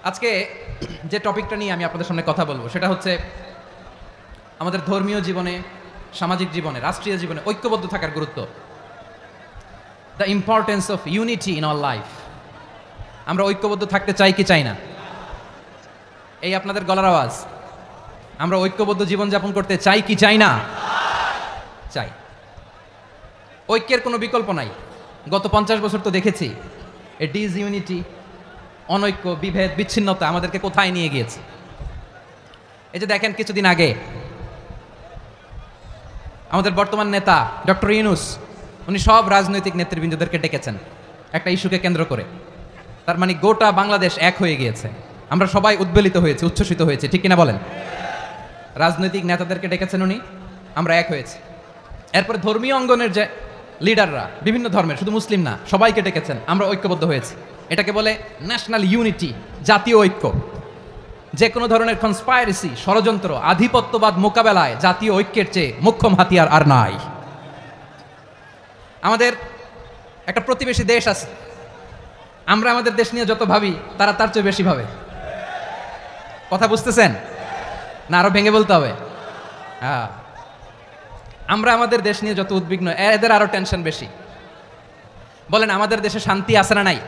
আজকে যে টপিকটা নিয়ে আমি আপনাদের সামনে কথা বলবো সেটা হচ্ছে আমাদের ধর্মীয় জীবনে, সামাজিক জীবনে, রাষ্ট্রীয় জীবনে ঐক্যবদ্ধ থাকার গুরুত্ব। The importance of unity in our life. আমরা ঐক্যবদ্ধ থাকতে চাই কি চাই না? এই আপনাদের গলার আওয়াজ। আমরা ঐক্যবদ্ধ জীবনযাপন করতে চাই কি চাই না? চাই। ঐক্যের কোনো বিকল্প নাই। গত 50 বছর তো দেখেছি এ ডিসইউনিটি, অনৈক্য, বিভেদ, বিচ্ছিন্নতা আমাদেরকে কোথায় নিয়ে গিয়েছে। এই যে দেখেন, কিছুদিন আগে আমাদের বর্তমান নেতা ডক্টর ইউনূস, উনি সব রাজনৈতিক নেতৃবৃন্দদেরকে ডেকেছেন একটা ইস্যুকে কেন্দ্র করে। তার মানে গোটা বাংলাদেশ এক হয়ে গিয়েছে। আমরা সবাই উদ্বেলিত হয়েছে, উচ্ছ্বসিত হয়েছে, ঠিক কিনা বলেন? রাজনৈতিক নেতাদেরকে ডেকেছেন উনি, আমরা এক হয়েছি। এরপরে ধর্মীয় অঙ্গনের যে লিডাররা, বিভিন্ন ধর্মের, শুধু মুসলিম না, সবাইকে ডেকেছেন, আমরা ঐক্যবদ্ধ হয়েছি। এটাকে বলে ন্যাশনাল ইউনিটি, জাতীয় ঐক্য। যে কোনো ধরনের কনস্পাইরেসি, ষড়যন্ত্র, আধিপত্যবাদ মোকাবেলায় জাতীয় ঐক্যের চেয়ে মোক্ষম হাতিয়ার আর নাই। আমাদের একটা প্রতিবেশী দেশ আছে, আমরা আমাদের দেশ নিয়ে যত ভাবি তারা তার চেয়ে বেশি ভাবে। কথা বুঝতেছেন না? আরো ভেঙে বলতে হবে। হ্যাঁ, আমরা আমাদের দেশ নিয়ে যত উদ্বিগ্ন, এদের আরো টেনশন বেশি। বলেন, আমাদের দেশে শান্তি আছে না নাই?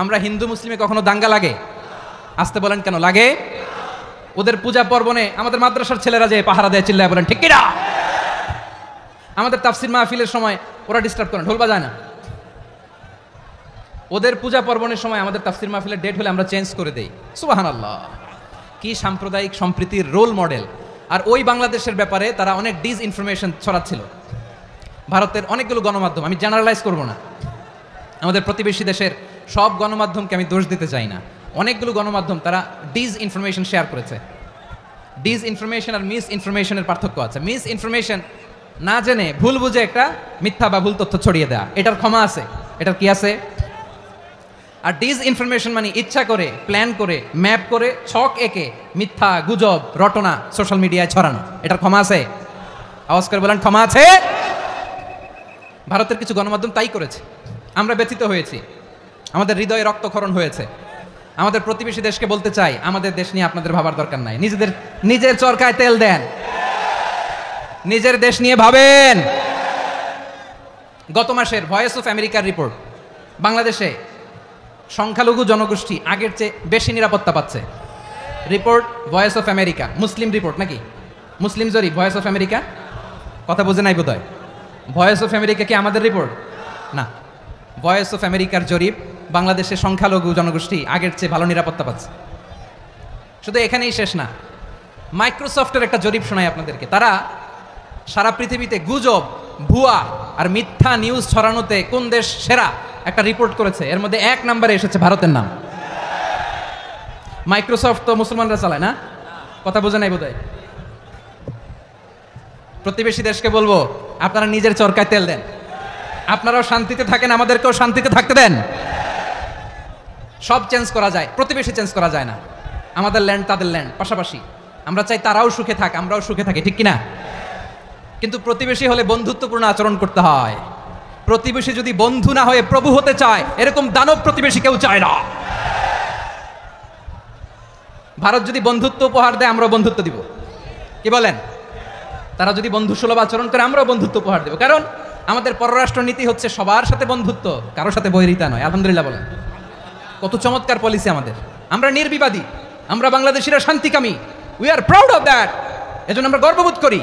আমরা হিন্দু মুসলিমে কখনো দাঙ্গা লাগে? আসতে বলেন, কেন লাগে? ওদের পূজা পার্বণে আমাদের মাদ্রাসার ছেলেরা যে পাহারা দেয়, চিল্লায় বলেন ঠিক কিনা? আমাদের তাফসির মাহফিলের সময় ওরা ডিস্টার্ব করেন, ঢোল বাজায় না। ওদের পূজা পার্বণের সময় আমাদের তাফসির মাহফিলের ডেট হলে আমরা চেঞ্জ করে দেই। সুবহানাল্লাহ! কি সাম্প্রদায়িক সম্প্রীতির রোল মডেল। আর ওই বাংলাদেশের ব্যাপারে তারা অনেক ডিসইনফরমেশন ছড়াচ্ছিল। ভারতের অনেকগুলো গণমাধ্যম, আমি জেনারেলাইজ করব না, আমাদের প্রতিবেশী দেশের সব গণমাধ্যমকে আমি দোষ দিতে চাই না, অনেকগুলো গণমাধ্যম তারা ডিসইনফরমেশন শেয়ার করেছে। ডিসইনফরমেশন আর মিস ইনফরমেশনের পার্থক্য আছে। মিস ইনফরমেশন না জেনে ভুল বুঝে একটা মিথ্যা বা ভুল তথ্য ছড়িয়ে দেওয়া, এটার ক্ষমা আছে, এটার কি আছে? আর ডিসইনফরমেশন মানে ইচ্ছা করে, প্ল্যান করে, ম্যাপ করে, ছক এঁকে মিথ্যা, গুজব, রটনা সোশ্যাল মিডিয়ায় ছড়ানো, এটার ক্ষমা আছে? আওয়াজ করে বলেন, ক্ষমা আছে? ভারতের কিছু গণমাধ্যম তাই করেছে। আমরা ব্যথিত হয়েছি, আমাদের হৃদয়ে রক্তক্ষরণ হয়েছে। আমাদের প্রতিবেশী দেশকে বলতে চাই, আমাদের দেশ নিয়ে আপনাদের ভাবার দরকার নাই। নিজের চরকায় তেল দেন, নিজের দেশ নিয়ে ভাবেন। গত মাসের ভয়েস অফ আমেরিকার রিপোর্ট, বাংলাদেশে সংখ্যালঘু জনগোষ্ঠী আগের চেয়ে বেশি নিরাপত্তা পাচ্ছে। Report voice of America, Muslim report নাকি? মুসলিম জরিপ, ভয়েস অফ আমেরিকা। কথা বুঝে নাই বোধহয়। ভয়েস অফ আমেরিকা কি আমাদের রিপোর্ট? না, ভয়েস অফ আমেরিকার জরিপ, বাংলাদেশের সংখ্যালঘু জনগোষ্ঠী আগের চেয়ে ভালো নিরাপত্তা পাচ্ছে। শুধু এখানেই শেষ না, মাইক্রোসফটের একটা জরিপ শোনায় আপনাদেরকে। তারা সারা পৃথিবীতে গুজব, ভুয়া আর মিথ্যা নিউজ ছড়ানোতে কোন দেশ সেরা একটা রিপোর্ট করেছে। এর মধ্যে 1 নম্বরে এসেছে ভারতের নাম। মাইক্রোসফট তো মুসলমানরা চালায় না? কথা বোঝে নাই বোধহয়। প্রতিবেশী দেশকে বলবো, আপনারা নিজের চরকায় তেল দেন, আপনারাও শান্তিতে থাকেন, আমাদেরকেও শান্তিতে থাকতে দেন। সব চেঞ্জ করা যায়, প্রতিবেশী চেঞ্জ করা যায় না। আমাদের ল্যান্ড তাদের ল্যান্ড, পাশাপাশি। আমরা চাই তারাও সুখে থাক, আমরাও সুখে থাকি, ঠিক কিনা? কিন্তু প্রতিবেশী হলে বন্ধুত্বপূর্ণ আচরণ করতে হয়। প্রতিবেশী যদি বন্ধু না হয়ে প্রভু হতে চায়, এরকম দানব প্রতিবেশী কেউ চায় না। ভারত যদি বন্ধুত্ব উপহার দেয়, আমরাও বন্ধুত্ব দিব। কি বলেন? তারা যদি বন্ধু সুলভ আচরণ করে, আমরাও বন্ধুত্ব উপহার দেব। কারণ আমাদের পররাষ্ট্র নীতি হচ্ছে সবার সাথে বন্ধুত্ব, কারোর সাথে বৈরিতা নয়। আলহামদুলিল্লাহ বলেন, কত চমৎকার পলিসি আমাদের। আমরা নির্বিবাদী, আমরা বাংলাদেশিরা শান্তিকামী। We are proud of that. এজন্য আমরা গর্ববোধ করি।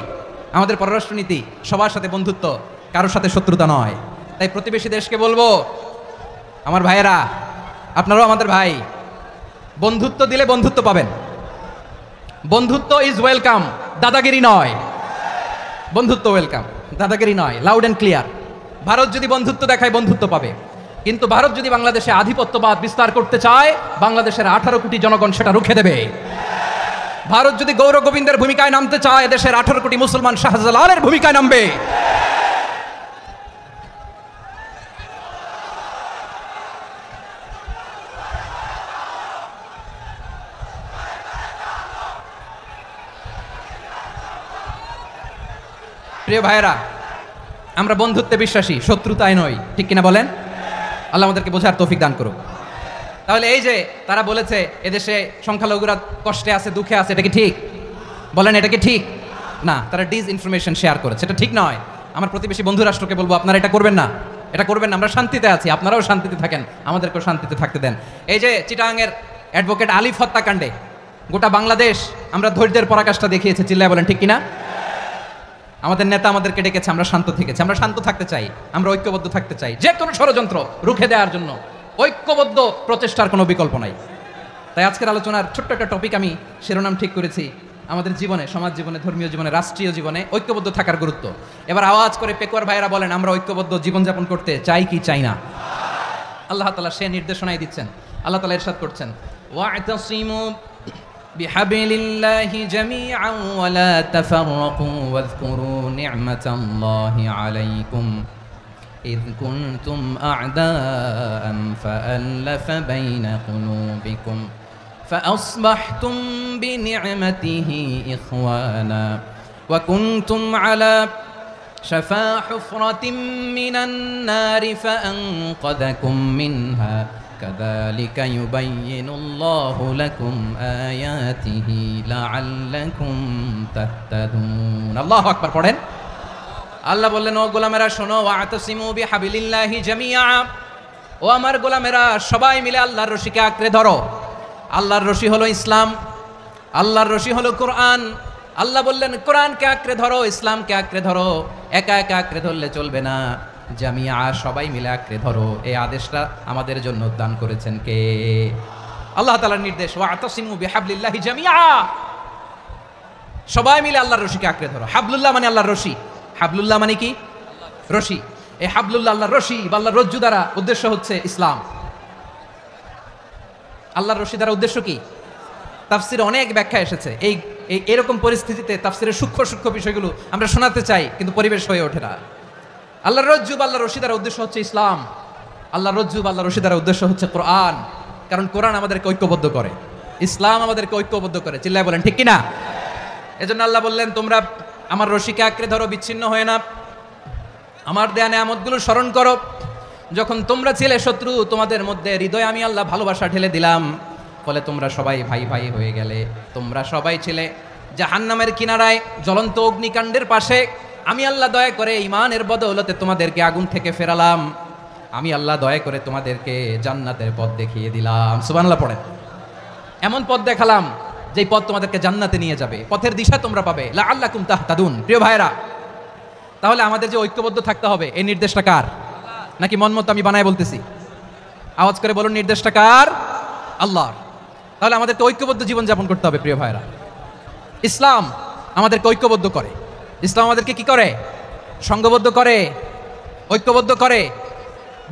আমাদের পররাষ্ট্র নীতি সবার সাথে বন্ধুত্ব, কারোর সাথে শত্রুতা নয়। তাই প্রতিবেশী দেশকে বলবো, আমার ভাইয়েরা, আপনারাও আমাদের ভাই, বন্ধুত্ব দিলে বন্ধুত্ব পাবেন। বন্ধুত্ব ইজ ওয়েলকাম, দাদাগিরি নয়। বন্ধুত্ব ওয়েলকাম, দাদাগিরি নয়। Loud and clear. ভারত যদি বন্ধুত্ব দেখায়, বন্ধুত্ব পাবে। কিন্তু ভারত যদি বাংলাদেশে আধিপত্যবাদ বিস্তার করতে চায়, বাংলাদেশের 18 কোটি জনগণ সেটা রুখে দেবে। ভারত যদি গৌর গোবিন্দের ভূমিকায় নামতে চায়, দেশের 18 কোটি মুসলমান শাহজালালের ভূমিকায় নামবে। প্রিয় ভাইয়েরা, আমরা বন্ধুত্বে বিশ্বাসী, শত্রুতায় নই, ঠিক কিনা বলেন? আল্লাহ আমাদেরকে বোঝার তৌফিক দান করুক। তাহলে এই যে তারা বলেছে এদেশে সংখ্যালঘুরা কষ্টে আছে, দুঃখে আছে, এটা কি ঠিক? বলেন এটা কি ঠিক? না, তারা ডিসইনফরমেশন শেয়ার করেছে, এটা ঠিক নয়। আমার প্রতিবেশী বন্ধু রাষ্ট্রকে বলবো আপনারা এটা করবেন না, এটা করবেন না, আমরা শান্তিতে আছি, আপনারাও শান্তিতে থাকেন, আমাদেরকেও শান্তিতে থাকতে দেন। এই যে চিটাগাংয়ের অ্যাডভোকেট আলিফ হত্যাকাণ্ডে গোটা বাংলাদেশ আমরা ধৈর্যের পরাকাষ্ঠা দেখিয়েছে, চিল্লায় বলেন ঠিক কিনা? আমাদের নেতা আমাদেরকে ডেকেছে, আমরা শান্ত থেকেছি, আমরা শান্ত থাকতে চাই, আমরা ঐক্যবদ্ধ থাকতে চাই। যে কোনো ষড়যন্ত্র রুখে দেওয়ার জন্য ঐক্যবদ্ধ প্রচেষ্টার কোনো বিকল্প নাই। তাই আজকের আলোচনার ছোট্ট একটা টপিক আমি শিরোনাম ঠিক করেছি, আমাদের জীবনে, সমাজ জীবনে, ধর্মীয় জীবনে, রাষ্ট্রীয় জীবনে ঐক্যবদ্ধ থাকার গুরুত্ব। এবার আওয়াজ করে পেকুয়ার ভাইয়েরা বলেন, আমরা ঐক্যবদ্ধ জীবনযাপন করতে চাই কি চাই না? আল্লাহ তাআলা সে নির্দেশনাই দিচ্ছেন। আল্লাহ তাআলা ইরশাদ করছেন, ওয়া'তাসিমু বিহাবিলিল্লাহি জামিআন ওয়া লা তাফাররাকু ওয়াযকুরু নি'মাতাল্লাহি আলাইকুম إذ كنتم أعداء فألف بين قلوبكم فأصبحتم بنعمته إخوانا وكنتم على شفا حفرة من النار فأنقذكم منها كذلك يبين الله لكم آياته لعلكم تهتدون الله أكبر পড়েন। আল্লাহ বললেন, ও গোলামেরা শোনো, ওয়া'তাসিমু বিহাবিলিল্লাহি জামিআ, ও আমার গোলামেরা সবাই মিলে আল্লাহর রশিকে আঁকড়ে ধরো। আল্লাহর রশি হলো ইসলাম, আল্লাহর রশি হলো কোরআন। আল্লাহ বললেন কোরআনকে আঁকড়ে ধরো, ইসলামকে আঁকড়ে ধরো, একা একা আঁকড়ে ধরলে চলবে না, জামিআ সবাই মিলে আঁকড়ে ধরো। এই আদেশটা আমাদের জন্য দান করেছেন কে? আল্লাহ তাআলার নির্দেশ, ওয়া'তাসিমু বিহাবিলিল্লাহি জামিআ, সবাই মিলে আল্লাহর রশিকে আঁকড়ে ধরো। হাবলুল্লাহ মানে আল্লাহর রশি, হাবলুল্লাহ মানে কি? রশি। এই হাবলুল্লাহ আল্লাহর রশি বা আল্লাহর রজ্জু দ্বারা উদ্দেশ্য হচ্ছে ইসলাম। আল্লাহর রশি দ্বারা উদ্দেশ্য কি? তাফসিরে অনেক ব্যাখ্যা এসেছে। এরকম পরিস্থিতিতে তাফসিরের সূক্ষ্ম সূক্ষ্ম বিষয়গুলো আমরা শোনাতে চাই, কিন্তু পরিবেশ হয়ে ওঠে না। আল্লাহর রজ্জু বা আল্লাহর রশি দ্বারা উদ্দেশ্য হচ্ছে ইসলাম। আল্লাহর রজ্জু বা আল্লাহর রশি দ্বারা উদ্দেশ্য হচ্ছে কোরআন, কারণ কোরআন আমাদেরকে ঐক্যবদ্ধ করে, ইসলাম আমাদেরকে ঐক্যবদ্ধ করে। চিল্লায় বলেন ঠিক কিনা? এজন্য আল্লাহ বললেন, তোমরা আমার রশিকে আঁকড়ে ধরো, বিচ্ছিন্ন হয়ে না, আমার দেয়া নেয়ামতগুলো স্মরণ করো। যখন তোমরা ছিলে শত্রু, তোমাদের মধ্যে হৃদয়ে আমি আল্লাহ ভালোবাসা ঢেলে দিলাম, ফলে তোমরা সবাই ভাই ভাই হয়ে গেলে। তোমরা সবাই ছিলে জাহান্নামের কিনারায় জ্বলন্ত অগ্নিকাণ্ডের পাশে, আমি আল্লাহ দয়া করে ঈমানের বদৌলতে তোমাদেরকে আগুন থেকে ফেরালাম। আমি আল্লাহ দয়া করে তোমাদেরকে জান্নাতের পথ দেখিয়ে দিলাম। সুবহানাল্লাহ পড়েন। এমন পথ দেখালাম যেই পথ তোমাদেরকে জান্নাতে নিয়ে যাবে, পথের দিশা তোমরা পাবে, লাআল্লাকুম তাহতাদুন। প্রিয় ভাইরা, তাহলে আমাদের যে ঐক্যবদ্ধ থাকতে হবে, এই নির্দেশটা কার? নাকি মন মতো আমি বানায় বলতেছি? আওয়াজ করে বলুন, নির্দেশটা কার? আল্লাহর। তাহলে আমাদেরকে ঐক্যবদ্ধ জীবন যাপন করতে হবে। প্রিয় ভাইরা, ইসলাম আমাদেরকে ঐক্যবদ্ধ করে। ইসলাম আমাদেরকে কি করে? সংঘবদ্ধ করে, ঐক্যবদ্ধ করে।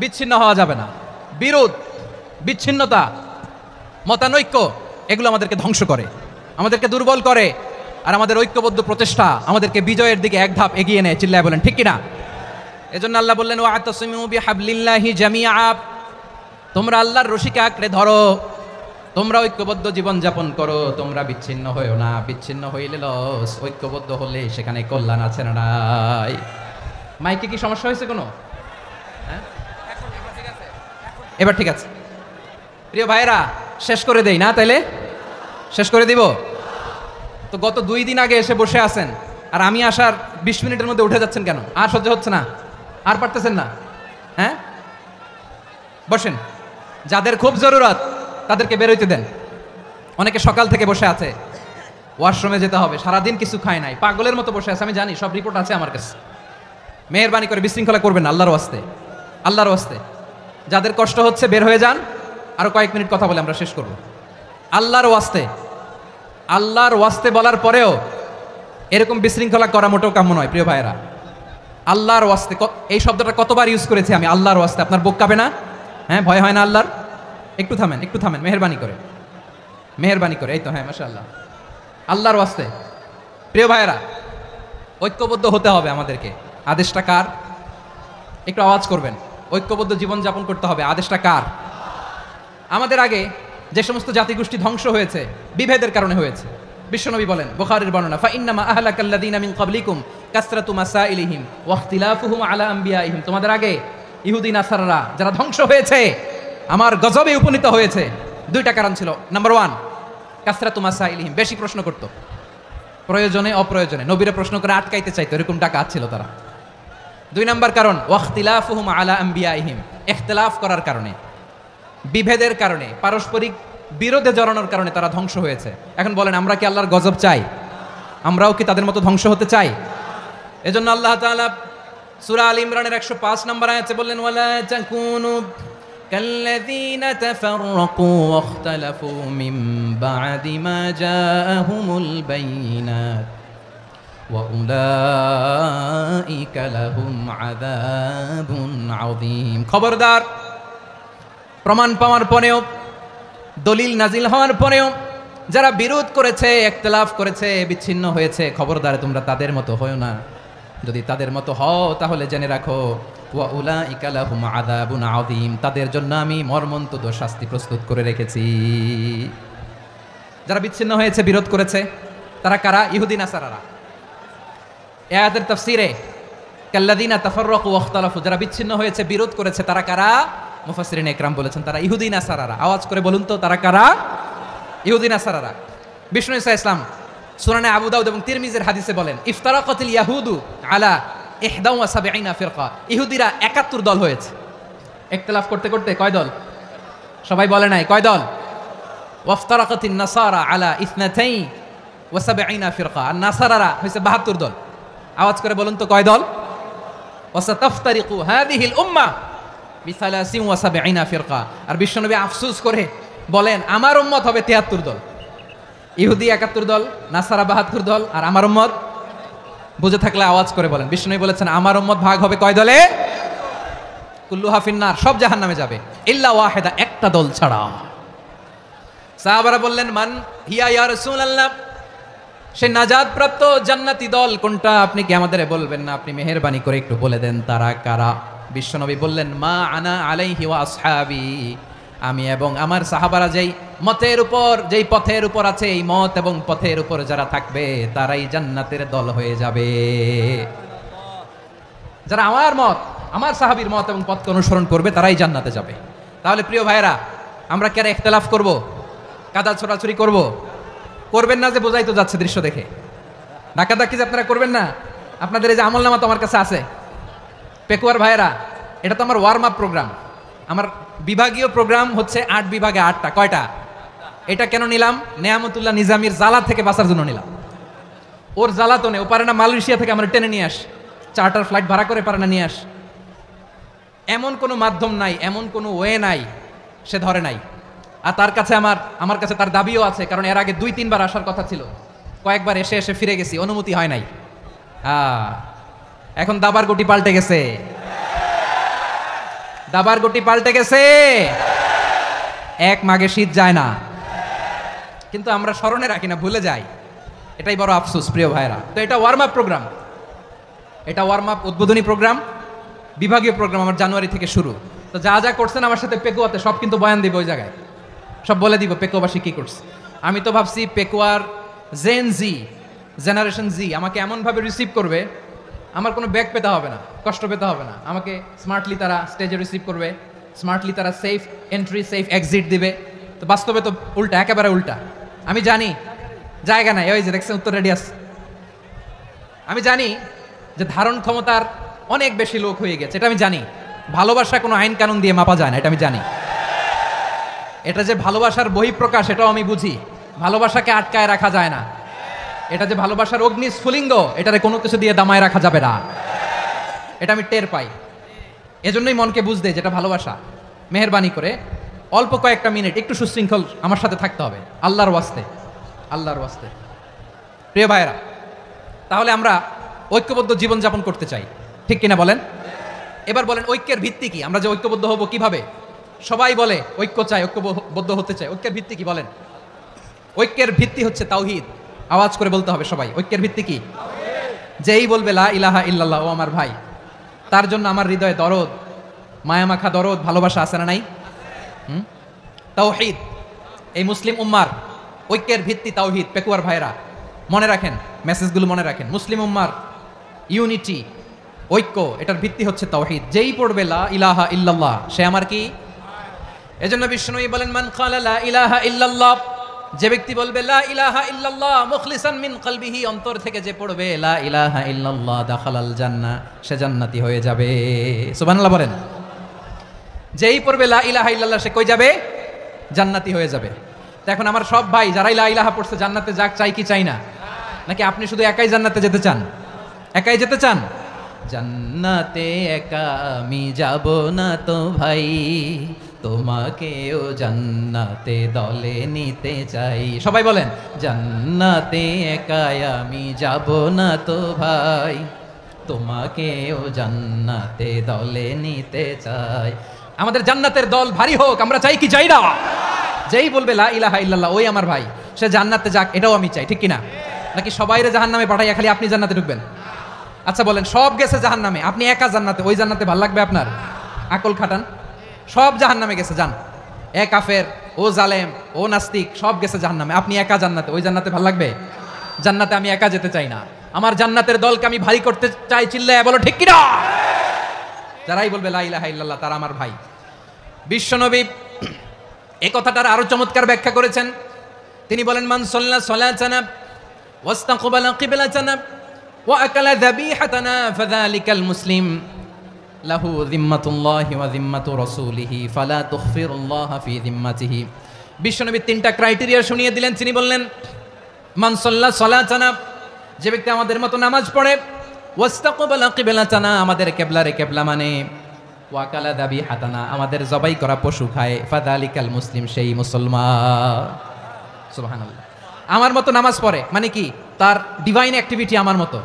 বিচ্ছিন্ন হওয়া যাবে না। বিরোধ, বিচ্ছিন্নতা, মতানৈক্য, এগুলো আমাদেরকে ধ্বংস করে, আমাদেরকে দুর্বল করে, আর আমাদের ঐক্যবদ্ধ প্রচেষ্টা আমাদেরকে বিজয়ের দিকে এক ধাপ এগিয়ে নেয়। চিল্লায় বলেন ঠিক কিনা? এজন্য আল্লাহ বললেন, ওয়া'তাসিমু বিহাবলিল্লাহি জামিআ, তোমরা আল্লাহর রশিকে আঁকড়ে ধরো, তোমরা ঐক্যবদ্ধ জীবন যাপন করো, তোমরা বিচ্ছিন্ন হইও না। বিচ্ছিন্ন হইলে লস, ঐক্যবদ্ধ হলে সেখানে কল্যাণ আছে না নাই? মাইকে কি সমস্যা হয়েছে কোনো? হ্যাঁ, এবার ঠিক আছে। প্রিয় ভাইরা, শেষ করে দেই না? তাইলে শেষ করে দিব তো? গত 2 দিন আগে এসে বসে আছেন, আর আমি আসার 20 মিনিটের মধ্যে উঠে যাচ্ছেন কেন? আর সহ্য হচ্ছে না? আর পারতেছেন না? হ্যাঁ, বসেন। যাদের খুব জরুরত তাদেরকে বের হইতে দেন। অনেকে সকাল থেকে বসে আছে, ওয়াশরুমে যেতে হবে, সারাদিন কিছু খায় নাই, পাগলের মতো বসে আছে, আমি জানি, সব রিপোর্ট আছে আমার কাছে। মেহেরবানি করে বিশৃঙ্খলা করবেন না, আল্লাহর ওয়াস্তে, আল্লাহর ওয়াস্তে। যাদের কষ্ট হচ্ছে বের হয়ে যান। আরো কয়েক মিনিট কথা বলে আমরা শেষ করব। আল্লাহর ওয়াস্তে, আল্লাহর ওয়াস্তে বলার পরেও এরকম বিশৃঙ্খলা করা মোটেও কাম্য নয়। প্রিয় ভাইয়েরা, আল্লাহর ওয়াস্তে, এই শব্দটা কতবার ইউজ করেছি আমি, আল্লাহর ওয়াস্তে। আপনার বুক কাঁপে না? হ্যাঁ, ভয় হয় না আল্লাহর? একটু থামেন, একটু থামেন, মেহেরবানি করে, মেহেরবানি করে। এই তো, হ্যাঁ, মাশাআল্লাহ, আল্লাহর ওয়াস্তে। প্রিয় ভাইয়েরা, ঐক্যবদ্ধ হতে হবে আমাদেরকে। আদেশটা কার? একটু আওয়াজ করবেন। ঐক্যবদ্ধ জীবন যাপন করতে হবে, আদেশটা কার? আমাদের আগে যে সমস্ত জাতিগোষ্ঠী ধ্বংস হয়েছে, বিভেদের কারণে হয়েছে। বিশ্বনবী বলেন, বুখারীর বর্ণনা, ফাইন্নামা আহলাকাল্লাযীনা মিন ক্বাবলিকুম কাসরাতু মাসাইলিহিম ওয়া ইখতিলাফুহুম আলা আমবিয়াইহিম। তোমাদের আগে ইহুদি নাসারারা যারা ধ্বংস হয়েছে, আমার গজবে উপনীত হয়েছে? দুইটা কারণ ছিল। নাম্বার ওয়ান, কাসরাতু মাসাইলিহিম, বেশি প্রশ্ন করত, প্রয়োজনে অপ্রয়োজনে নবীরে প্রশ্ন করে আটকাইতে চাইতো, এরকম ডাকাত ছিল তারা। দুই নাম্বার কারণ, ওয়াখতিলাফুহুম আলা আম্বিয়াইহিম, ইখতিলাফ করার কারণে, বিভেদের কারণে, পারস্পরিক বিরোধে জড়ানোর কারণে তারা ধ্বংস হয়েছে। এখন বলেন, আমরা কি আল্লাহর গজব চাই? আমরাও কি তাদের মতো ধ্বংস হতে চাই? এজন্য আল্লাহ তাআলা সূরা আল ইমরানের 105 নম্বর আয়াতে বললেন, ওয়ালা তাকুনু কাল্লাযীনা তাফাররাকু ওয়াখতালাফু মিন বা'দি মা জাআহুমুল বাইয়িনাত ওয়া উলাইকা লাহুম আযাবুন আযীম। খবরদার, প্রমাণ পাওয়ার পরেও, দলিল নাজিল হওয়ার পরেও যারা বিরোধ করেছে, ইখতিলাফ করেছে, বিচ্ছিন্ন হয়েছে, খবরদার তোমরা তাদের মতো হও না। যদি তাদের মতো হও তাহলে জেনে রাখো, ওয়া উলাইকা লাহুম আযাবুন আযীম, তাদের জন্য আমি মর্মন্তুদ শাস্তি প্রস্তুত করে রেখেছি। যারা বিচ্ছিন্ন হয়েছে, বিরোধ করেছে, তারা কারা? ইহুদি নাসারারা। এই আয়াতের তাফসীরে কাল্লাযীনা তাফাররাকু ওয়াখতালাফু, যারা বিচ্ছিন্ন হয়েছে, বিরোধ করেছে, তারা কারা? মুফাসসিরিন ইকরাম বলেছেন তারা ইহুদি নাসারারা। আওয়াজ করে বলুন তো, তারা কারা? ইহুদি নাসারারা। বিষ্ণু ঈসা ইসলাম সুনানে আবু দাউদ এবং তিরমিজির হাদিসে বলেন, ইফতারাকাতিল ইয়াহুদু আলা 71 ফিরকা, ইহুদিরা 71 দল হয়েছে। ইখতিলাফ করতে করতে কয় দল? সবাই বলে নাই, কয় দল? ওয়াফতারাকাতিন নাসারা আলা 72 ফিরকা, আর নাসারারা হয়েছে 72 দল। আওয়াজ করে বলুন তো, কয় দল? ওয়াসাতাফতারিকু হাযিহিল উম্মাহ বি73 ফিরকা। আর বিশ্বনবী আফসোস করে বলেন, আমার উম্মত হবে 73 দল। ইহুদি 71 দল, নাসারা 72 দল, আর আমার উম্মত, বুঝে থাকলে আওয়াজ করে বলেন। বিষ্ণু বলেছেন, আমার উম্মত ভাগ হবে কয় দলে? কুল্লুহা ফিন্নার, সব জাহান্নামে যাবে, ইল্লা ওয়াহিদা, একটা দল ছাড়া। সাহাবারা বললেন, মান হিয়া ইয়া রাসূলুল্লাহ, সে নাজাত প্রাপ্ত জান্নাতি দল কোনটা? আপনি কি আমাদের বলবেন না? আপনি মেহেরবানি করে একটু বলে দেন তারা কারা। বিশ্বনবী বললেন, মা আনা আলাইহি ওয়া আসহাবি, আমি এবং আমার সাহাবারা যেই মতের উপর, যেই পথের উপর আছে, এই মত এবং পথের উপর যারা থাকবে তারাই জান্নাতের দল হয়ে যাবে। যারা আমার মত, আমার সাহাবীর মত এবং পথকে অনুসরণ করবে তারাই জান্নাতে যাবে। তাহলে প্রিয় ভাইরা, আমরা কি আর ইখতিলাফ করব? কাদা ছোড়াছুরি করব? করবেন না যে বোঝাই তো যাচ্ছে দৃশ্য দেখে। ডাকাডাকি যে আপনারা করবেন না। আপনাদের এই যে আমলনামা তো আমার কাছে আছে, পেকুয়ার ভাইয়েরা, এটা তো আমার ওয়ার্ম আপ প্রোগ্রাম। আমার বিভাগীয় প্রোগ্রাম হচ্ছে 8 বিভাগে 8টা। কয়টা? এটা কেন নিলাম? নেয়ামতুল্লাহ নিজামীর জ্বালা থেকে বাঁচার জন্য নিলাম। ওর জ্বালাতনে ও পারে না মালয়েশিয়া থেকে আমার টেনে নিয়ে আস, চার্টার ফ্লাইট ভাড়া করে পারে না নিয়ে আস। এমন কোনো মাধ্যম নাই, এমন কোনো ওয়ে নাই সে ধরে নাই। আর তার কাছে আমার কাছে তার দাবিও আছে, কারণ এর আগে 2-3 বার আসার কথা ছিল, কয়েকবার এসে এসে ফিরে গেছি, অনুমতি হয় নাই। এখন দাবার গুটি পাল্টে গেছে, দাবার গুটি পাল্টে গেছে। এক মাঘে শীত যায় না, কিন্তু আমরা স্মরণে রাখি না, ভুলে যাই। এটাই বড় আফসোস প্রিয় ভাইরা। তো এটা ওয়ার্ম আপ প্রোগ্রাম, এটা ওয়ার্ম আপ উদ্বোধনী প্রোগ্রাম, বিভাগীয় প্রোগ্রাম আমার জানুয়ারি থেকে শুরু। তো যা যা করছেন আমার সাথে পেকুয়াতে সব কিন্তু বয়ান দিব, ওই জায়গায় সব বলে দিব পেকুয়াবাসী কি করছে। আমি তো ভাবছি পেকুয়ার জেনারেশন জি আমাকে এমনভাবে রিসিভ করবে, আমার কোনো ব্যাক পেতে হবে না, কষ্ট পেতে হবে না। আমাকে স্মার্টলি তারা স্টেজে রিসিভ করবে, স্মার্টলি তারা সেফ এন্ট্রি সেফ এক্সিট দিবে। তো বাস্তবে তো উল্টা, একেবারে উল্টা। আমি জানি জায়গা নাই, ওই যে দেখছেন উত্তর রেডিয়াস। আমি জানি যে ধারণ ক্ষমতার অনেক বেশি লোক হয়ে গেছে, এটা আমি জানি। ভালোবাসা কোনো আইন কানুন দিয়ে মাপা যায় না, এটা আমি জানি। এটা যে ভালোবাসার বহিঃপ্রকাশ, এটাও আমি বুঝি। ভালোবাসাকে আটকায় রাখা যায় না। এটা যে ভালোবাসার অগ্নিস্ফুলিঙ্গ, এটারে কোনো কিছু দিয়ে দামায় রাখা যাবে না, এটা আমি টের পাই। এজন্যই মনকে বুঝতে যেটা ভালোবাসা। মেহেরবানি করে অল্প কয়েকটা মিনিট একটু সুশৃঙ্খল আমার সাথে থাকতে হবে, আল্লাহর ওয়াস্তে, আল্লাহর ওয়াস্তে। প্রিয় ভাইয়েরা, তাহলে আমরা ঐক্যবদ্ধ জীবনযাপন করতে চাই, ঠিক কিনা বলেন? এবার বলেন, ঐক্যের ভিত্তি কি? আমরা যে ঐক্যবদ্ধ হব কিভাবে? সবাই বলে ঐক্য চাই, ঐক্যবদ্ধ হতে চাই। ঐক্যের ভিত্তি কি বলেন? ঐক্যের ভিত্তি হচ্ছে তাওহীদ। আওয়াজ করে বলতে হবে সবাই, ঐক্যের ভিত্তি কি? যেই বলবে লা ইলাহা ইল্লাল্লাহ, ও আমার ভাই, তার জন্য আমার হৃদয়ে দরদ, মায়ামাখা দরদ, ভালোবাসা আছে না নাই? তাওহীদ, এই মুসলিম উম্মার ঐক্যের ভিত্তি তাওহীদ। পেকুয়ার ভাইরা মনে রাখেন, মেসেজগুলো মনে রাখেন। মুসলিম উম্মার ইউনিটি, ঐক্য, এটার ভিত্তি হচ্ছে তাওহীদ। যেই পড়বে লা ইলাহা ইল্লাল্লাহ, সে আমার কি? এজন্য বিষ্ণুই বলেন, মান ক্বালা লা ইলাহা ইল্লাল্লাহ, যে ব্যক্তি বলবে লা ইলাহা ইল্লাল্লাহ মুখলিসান মিন কলবিহি, অন্তর থেকে যে পড়বে লা ইলাহা ইল্লাল্লাহ, দাখালাল জান্নাহ, সে জান্নাতি হয়ে যাবে। সুবহানাল্লাহ বলেন। যেই পড়বে লা ইলাহা ইল্লাল্লাহ সে কই যাবে? জান্নাতি হয়ে যাবে। তো এখন আমার সব ভাই যারাই লা ইলাহা পড়ছে জান্নাতে যাক, চাই কি চাই না? নাকি আপনি শুধু একাই জান্নাতে যেতে চান? একাই যেতে চান? জান্নাতে একা আমি যাব না তো ভাই, তোমাকেও জান্নাতে দলে নিতে চাই। সবাই বলেন, জান্নাতে একা আমি যাব না তো ভাই, তোমাকেও জান্নাতে দলে নিতে চাই। আমাদের জান্নাতের দল ভারী হোক, আমরা চাই কি চাই না? যেই বলবে লা ইলাহা ইল্লাল্লাহ ওই আমার ভাই, সে জান্নাতে যাক, এটাও আমি চাই, ঠিক কিনা? নাকি সবাইরে জাহান্নামে পাঠাইয়া খালি আপনি জান্নাতে ঢুকবেন? আচ্ছা বলেন, সব গেছে জাহান্নামে, আপনি একা জান্নাতে, ওই জান্নাতে ভাল লাগবে আপনার? আকল খাটান। সব জাহান্নামে গেছে, যান। এ কাফের, ও জালেম, ও নাস্তিক, সব গেছে জাহান্নামে, আপনি একা জান্নাতে, ওই জান্নাতে ভাল লাগবে? জান্নাতে আমি একা যেতে চাই না, আমার জান্নাতের দলকে আমি ভারী করতে চাই। চিল্লায় বলো ঠিক কিনা? যারাই বলবে লা ইলাহা ইল্লাল্লাহ তারা আমার ভাই। বিশ্বনবী এই কথাটার আরো চমৎকার ব্যাখ্যা করেছেন। তিনি বলেন, মান সাল্লা সালাতানা ওয়াস্তাকবালা কিবলাতানা ওয়া আকালা যাবিহাতানা ফাযালিকাল মুসলিম লাহু যিম্মাতুল্লাহি ওয়া যিম্মাতু রাসূলিহি ফালা তুগফিরুল্লাহা ফি যিম্মাতিহি। বিশ্বনবী তিনটা ক্রাইটেরিয়া শুনিয়ে দিলেন। তিনি বললেন, মান সাল্লা সালাতানা, যে ব্যক্তি আমাদের মতো নামাজ পড়ে, ওয়াস্তাকবালা কিবলাতানা, আমাদের কিবলারে কিবলা মানে, ওয়া আকালা যাবিহাতানা, আমাদের জবাই করা পশু খায়, ফাযালিকাল মুসলিম, সেই মুসলমান। সুবহানাল্লাহ। আমার মতো নামাজ পড়ে মানে কি? তার ডিভাইন অ্যাক্টিভিটি আমার মতো,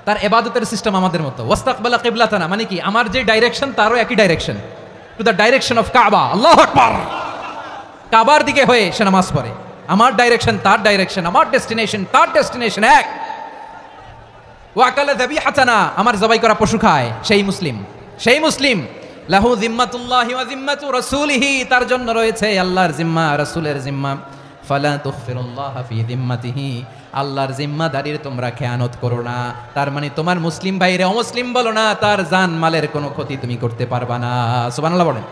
তার ইবাদতের সিস্টেম আমাদের মতো। ওয়াস্তাকবালা কিবলাতানা মানে কি? আমার যে ডাইরেকশন তারও একই direction, to the direction of কাবা। আল্লাহু আকবার। কাবার দিকে হয়ে সে নামাজ পড়ে, আমার ডাইরেকশন তার ডাইরেকশন, আমার ডেস্টিনেশন তার ডেস্টিনেশন এক। ওয়া আকালা যাবিহাতানা, আমার জবাই করা পশু খায়, সেই মুসলিম, সেই মুসলিম। লাহু যিম্মাতুল্লাহি ওয়া যিম্মাতু রাসূলিহি, তার জন্য রয়েছে আল্লাহর জিম্মা, রাসূলের জিম্মা। ফালা তুগফিরুল্লাহা ফি যিম্মাতিহি, আল্লাহর জিম্মাদারির তোমরা খেয়ানত করো না। তার মানে তোমার মুসলিম ভাইরে অমুসলিম বলো না, তার জান মালের কোনো ক্ষতি তুমি করতে পারবা না। সুবহানাল্লাহ বলেন।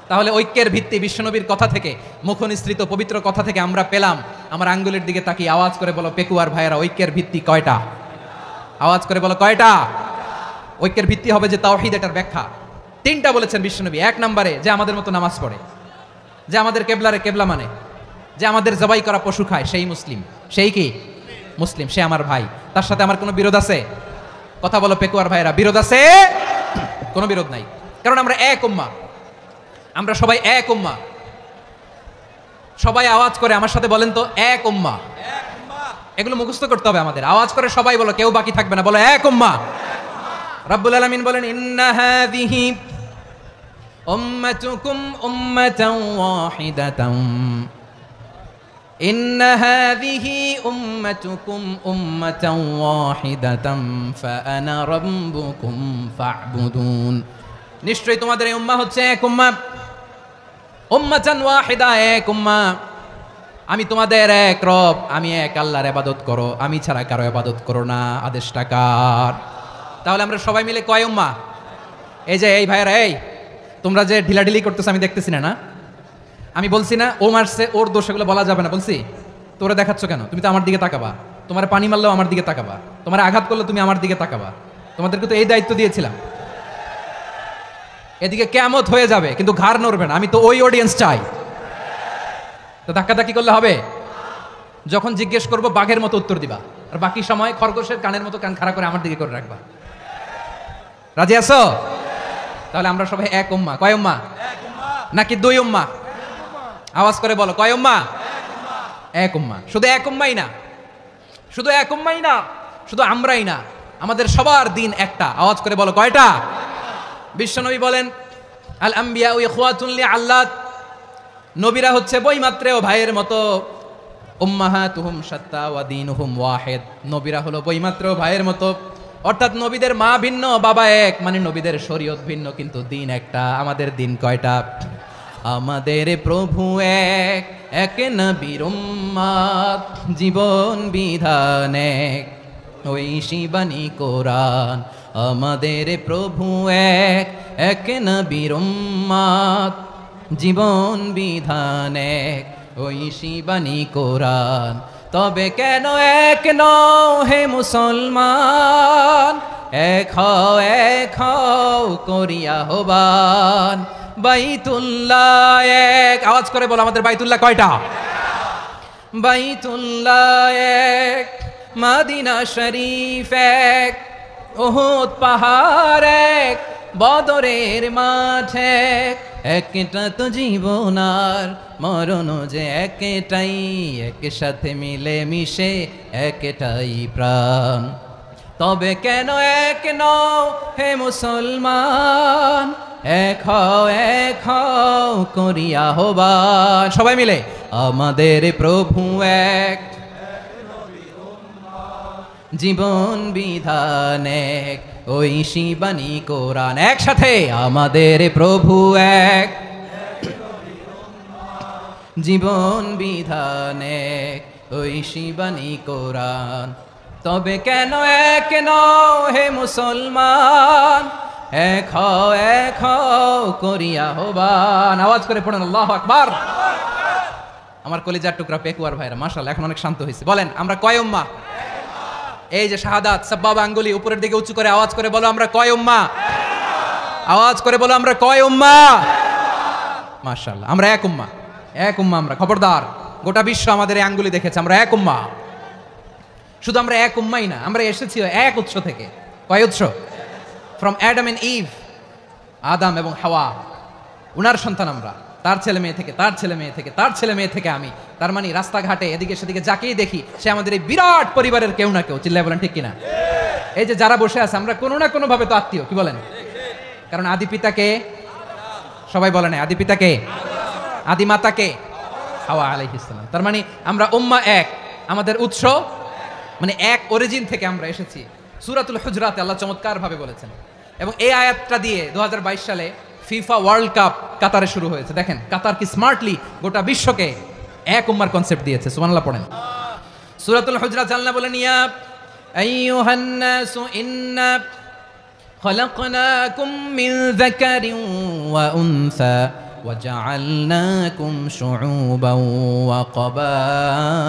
তাহলে ঐক্যের ভিত্তি বিশ্বনবীর কথা থেকে, মুখনিসৃত পবিত্র কথা থেকে আমরা পেলাম। আমার আঙ্গুলের দিকে তাকিয়ে আওয়াজ করে বলো পেকুয়ার ভাইয়েরা, ঐক্যের ভিত্তি কয়টা? আওয়াজ করে বলো কয়টা? ঐক্যের ভিত্তি হবে যে তাওহীদ, এটার ব্যাখ্যা তিনটা বলেছেন বিশ্বনবী। এক নম্বরে, যে আমাদের মতো নামাজ পড়ে, যে আমাদের কেবলারে কেবলা মানে, যে আমাদের জবাই করা পশু খায়, সেই মুসলিম। সেই কি? মুসলিম, সে আমার ভাই। তার সাথে আমার কোনো বিরোধ আছে? কথা বলো পেকুয়ার ভাইরা, বিরোধ আছে? কোনো বিরোধ নাই, কারণ আমরা এক উম্মাহ, আমরা সবাই এক উম্মাহ। সবাই আওয়াজ করে আমার সাথে বলেন তো, এক উম্মাহ। এগুলো মুখস্থ করতে হবে আমাদের। আওয়াজ করে সবাই বলো, কেউ বাকি থাকবে না, বলো এক উম্মাহ। রাব্বুল আলামিন বলেন, ইন্না হাযিহি উম্মাতুকুম উম্মাতান ওয়াহিদাতান, ইন্না হাযিহি উম্মাতুকুম উম্মাতান ওয়াহিদাতান ফাআনা রাব্বুকুম ফা'বুদুন। নিশ্চয়ই তোমাদের এই উম্মাহ হচ্ছে এক উম্মাহ, উম্মাতান ওয়াহিদা, এক উম্মাহ। আমি তোমাদের এক রব, আমি এক আল্লাহর ইবাদত করো, আমি ছাড়া কারো ইবাদত করো না। আদেশটা কার? তাহলে আমরা সবাই মিলে কয় উম্মাহ? এই যে এই ভাইয়েরা, এই তোমরা যে ঢিলাঢিলি করতেছো আমি দেখতেছি না, না? আমি বলছি না ও মারছে, ওর দোষ, এগুলো বলা যাবে না। বলছি তোরা দেখাচ্ছ কেন? তুমি তো আমার দিকে তাকাবা। তোমার পানি মারলেও আমার দিকে তাকাবা, তোমার আঘাত করলে তুমি আমার দিকে তাকাবা। তোমাদেরকে তো এই দায়িত্ব দিয়েছিলাম। এদিকে কিয়ামত হয়ে যাবে কিন্তু ঘাড় নড়বে না, আমি তো ওই অডিয়েন্স চাই। তো ধাক্কাধাক্কি করলে হবে? যখন জিজ্ঞেস করবো বাঘের মতো উত্তর দিবা, আর বাকি সময় খরগোশের কানের মতো কান খাড়া করে আমার দিকে করে রাখবা। রাজি আছো? তাহলে আমরা সবাই এক উম্মাহ। কয় উম্মাহ? নাকি দুই উম্মাহ? আওয়াজ করে বলো, কয় উম্মাহ? এক উম্মাহ। শুধু এক উম্মাই না, শুধু এক উম্মাই না, শুধু আমরাই না, আমাদের সবার দিন একটা। আওয়াজ করে বলো কয়টা? বিশ্বনবী বলেন, আল আম্বিয়া ইখওয়াতুন লিআল্লাত, নবীরা হচ্ছে বইমাত্রেও ভাইয়ের মতো। উম্মাহাতুহুম শাত্তা ওয়া দীনুহুম ওয়াহিদ, নবীরা হলো বইমাত্রেও ভাইয়ের মতো। অর্থাৎ নবীদের মা ভিন্ন, বাবা এক, মানে নবীদের শরীয়ত ভিন্ন, কিন্তু দিন একটা। আমাদের দিন কয়টা? আমাদের প্রভু এক, এক নবীর উম্মাত, জীবন বিধান এক, ওই শিবানী কোরআন। আমাদের প্রভু এক, এক নবীর উম্মাত, জীবন বিধান এক, ওই শিবানী কোরআন। তবে কেন এক নও হে মুসলমান, এক হও করিয়া আহ্বান। বাইতুল্লাহ এক, আওয়াজ করে বলো আমাদের বাইতুল্লাহ কয়টা? বাইতুল্লাহ এক, মদিনা শরীফ এক, উহুদ পাহাড় এক, বদরের মাঠ এক। একটা তো জীবন আর মরণ যে একটাই, একসাথে মিলে মিশে একটাই প্রাণ। তবে কেন এক নও হে মুসলমান, এক হও করিয়া আহ্বান। সবাই মিলে আমাদের প্রভু এক, জীবন বিধান এক, ওই শিবানী কোরআন। একসাথে আমাদের প্রভু এক, জীবন বিধান এক, ওই শিবানী কোরআন। তবে কেন এক নও হে মুসলমান, এক হও করিয়া আহ্বান। আওয়াজ করে পড়েন আল্লাহু আকবার। আমার কলিজার টুকরা পেকুয়ার ভাইরা মাশাআল্লাহ এখন অনেক শান্ত হয়েছে। বলেন আমরা কয় উম্মাহ? এই যে শাহাদাত সাব্বাবা আঙ্গুলি উপরের দিকে উঁচু করে আওয়াজ করে বলো আমরা কয় উম্মাহ? আওয়াজ করে বলো আমরা কয় উম্মাহ? মাশাআল্লাহ আমরা এক উম্মাহ, এক উম্মাহ আমরা। খবরদার, গোটা বিশ্ব আমাদের এই আঙ্গুলি দেখেছে, আমরা এক উম্মাহ। শুধু আমরা এক উম্মাই না, আমরা এসেছি এক উৎস থেকে। কয় উৎস? ফ্রম অ্যাডাম এন্ড ইভ, আদম এবং হাওয়া, উনার সন্তান আমরা। তার ছেলে মেয়ে থেকে, তার ছেলে মেয়ে থেকে, তার ছেলে মেয়ে থেকে আমি। তার মানে রাস্তাঘাটে এদিকে সেদিকে যাকেই দেখি সে আমাদের এই বিরাট পরিবারের কেউ না কেউ। চিল্লায় বলেন ঠিক কিনা? এই যে যারা বসে আছে আমরা কোনো না কোনো ভাবে তো আত্মীয়, কি বলেন? কারণ আদি পিতাকে সবাই বলে না, আদি পিতাকে, আদি মাতাকে হাওয়া আলাইহিস সালাম। তার মানে আমরা উম্মাহ এক, আমাদের উৎস মানে এক অরিজিন থেকে আমরা এসেছি। সূরাতুল হুজরাতে আল্লাহ চমৎকার ভাবে বলেছেন। এবং এই আয়াতটা দিয়ে 2022 সালে ফিফা ওয়ার্ল্ড কাপ কাতারে শুরু হয়েছে। দেখেন কাতার কি স্মার্টলি গোটা বিশ্বকে এক উম্মার কনসেপ্ট দিয়েছে। সুবহানাল্লাহ পড়েন। সূরাতুল হুজরাত আল্লাহ বলেন, ইয়া আইয়ুহান নাসু ইন্না খলাকনাকুম মিন যাকারিন ওয়া উনসা وجعلناكم شعوبا وقبائل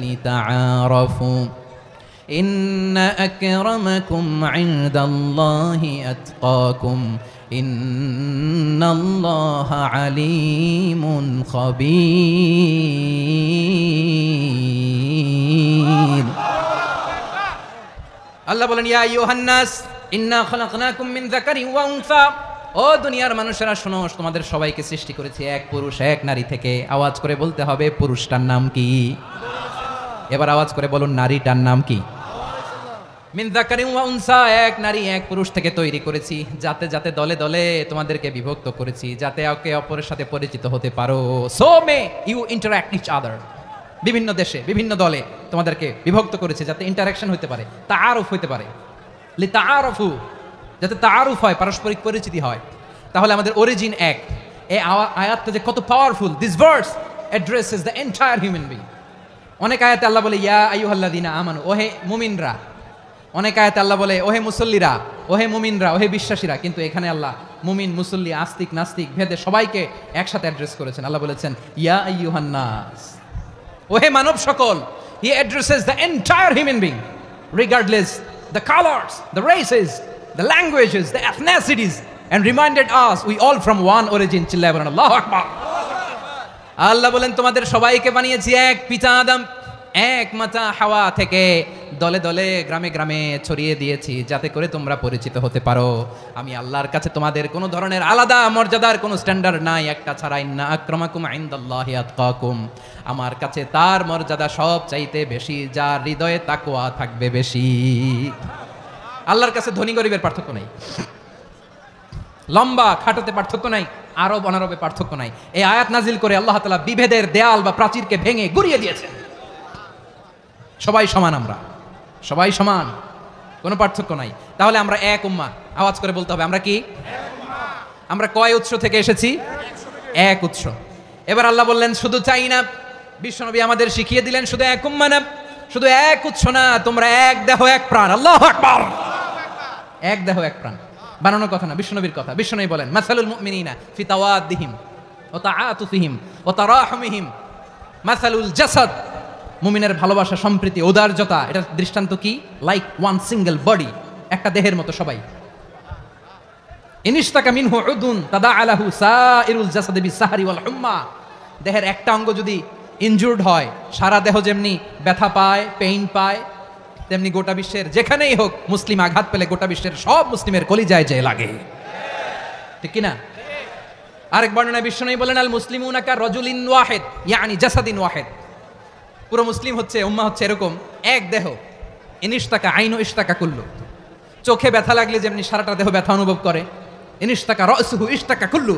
لتعارفوا إن أكرمكم عند الله أتقاكم إن الله عليم خبير الله বলেন ইয়া আইয়ুহান নাস ইন্না খলাকনাকুম মিন যাকারিন ওয়া উনসা। ও দুনিয়ার মানুষেরা শোনো, তোমাদের সবাইকে সৃষ্টি করেছি এক পুরুষ এক নারী থেকে। আওয়াজ করে বলতে হবে পুরুষটার নাম কি? এবার আওয়াজ করে বলুন নারীটার নাম কি? মিন যাকারিন ওয়া উনসা, এক নারী এক পুরুষ থেকে তৈরি করেছি। যাতে যাতে দলে দলে তোমাদেরকে বিভক্ত করেছি, যাতে একে অপরের সাথে পরিচিত হতে পারো। So may you interact each other. বিভিন্ন দেশে বিভিন্ন দলে তোমাদেরকে বিভক্ত করেছে যাতে ইন্টারাকশন হতে পারে, তাআরুফ হতে পারে। লি তাআরুফু, যাতে তাআরুফ হয়, পারস্পরিক পরিচিতি হয়। তাহলে আমাদের অরিজিন এক। এই আয়াতটা যে কত powerful. This verse addresses the entire human being. অনেক আয়াতে আল্লাহ বলে ইয়া আইয়ুহাল্লাযীনা আমানু, ওহে মুমিনরা। অনেক আয়াতে আল্লাহ বলে ওহে মুসল্লিরা, ওহে মুমিনরা, ওহে বিশ্বাসীরা। কিন্তু এখানে আল্লাহ মুমিন মুসল্লি আস্তিক নাস্তিক ভেদে সবাইকে একসাথে অ্যাড্রেস করেছেন। আল্লাহ বলেছেন ইয়া আইয়ুহান নাস, ওহে মানব সকল। হি addresses the entire human being regardless the colours, the races, the languages, the ethnicities, and reminded us we all from one origin. চিল্লায় বলেন আল্লাহু আকবার। আল্লাহ বলেন তোমাদের সবাইকে বানিয়েছি এক পিতা আদম, এক মাতা হাওয়া থেকে। দলে দলে গ্রামে গ্রামে ছড়িয়ে দিয়েছি যাতে করে তোমরা পরিচিত হতে পারো। আমি আল্লাহর কাছে তোমাদের কোনো ধরনের আলাদা মর্যাদার কোনো স্ট্যান্ডার্ড নাই, একটা ছাড়া। ইন্না আক্রামাকুম ইনদাল্লাহি আতকাকুম, আমার কাছে তার মর্যাদা সব চাইতে বেশি যার হৃদয়ে তাকওয়া থাকবে বেশি। আল্লাহর কাছে ধনী গরিবের পার্থক্য নাই, লম্বা খাটোতে পার্থক্য নাই, আরব অনারবে পার্থক্য নাই। এই আয়াত নাজিল করে আল্লাহ তাআলা বিভেদের দেয়াল বা প্রাচীরকে ভেঙে গুড়িয়ে দিয়েছেন। সবাই সমান, আমরা সবাই সমান, কোনো পার্থক্য নাই। তাহলে আমরা এক উম্মাহ। আওয়াজ করে বলতে হবে আমরা কি? আমরা কয় উৎস থেকে এসেছি? এক উৎস। এবার আল্লাহ বললেন শুধু চাই না, বিশ্বনবী আমাদের শিখিয়ে দিলেন শুধু এক উম্মাহ না, শুধু এক উৎস না, তোমরা এক দেহ এক প্রাণ। আল্লাহু আকবার। এক দেহ এক প্রাণ বানানোর কথা না, বিশ্বনবীর কথা। বিশ্বনবী বলেন মাসালুল মুমিনিনা ফি তাওয়াদ্দিহিম ওয়া তাআতুফিহিম ওয়া তারাহুমিহিম মাসালুল জাসাদ, মুমিনের ভালোবাসা, সম্প্রীতি, ঔদার্যতা, এটা দৃষ্টান্ত কি? লাইক ওয়ান সিঙ্গেল বডি, একটা দেহের মতো সবাই। ইনিশতাকা মিনহু উদুন তাদাআলাহু সাইরুল জাসাদি বিসাহরি ওয়াল হুম্মা, দেহের একটা অঙ্গ যদি ইনজুর্ড হয় সারা দেহ যেমনি ব্যথা পায়, পেইন পায়, তেমনি গোটা বিশ্বের যেখানেই হোক মুসলিম আঘাত পেলে গোটা বিশ্বের সব মুসলিমের কলিজায় যে লাগে, ঠিক কি না? আরেক বর্ণনায় বিশ্বনবী বলেন, আল মুসলিমুনা কা রাজুলিন ওয়াহিদ ইয়ানি জাসাদিন ওয়াহিদ, পুরো মুসলিম হচ্ছে, উম্মাহ হচ্ছে এরকম এক দেহ। ইনিশতাকা আইনু ইশতাকা কুল্লু, চোখে ব্যথা লাগলে যেমনি সারাটা দেহ ব্যথা অনুভব করে, ইনিশতাকা রাসুহু ইশতাকা কুল্লু,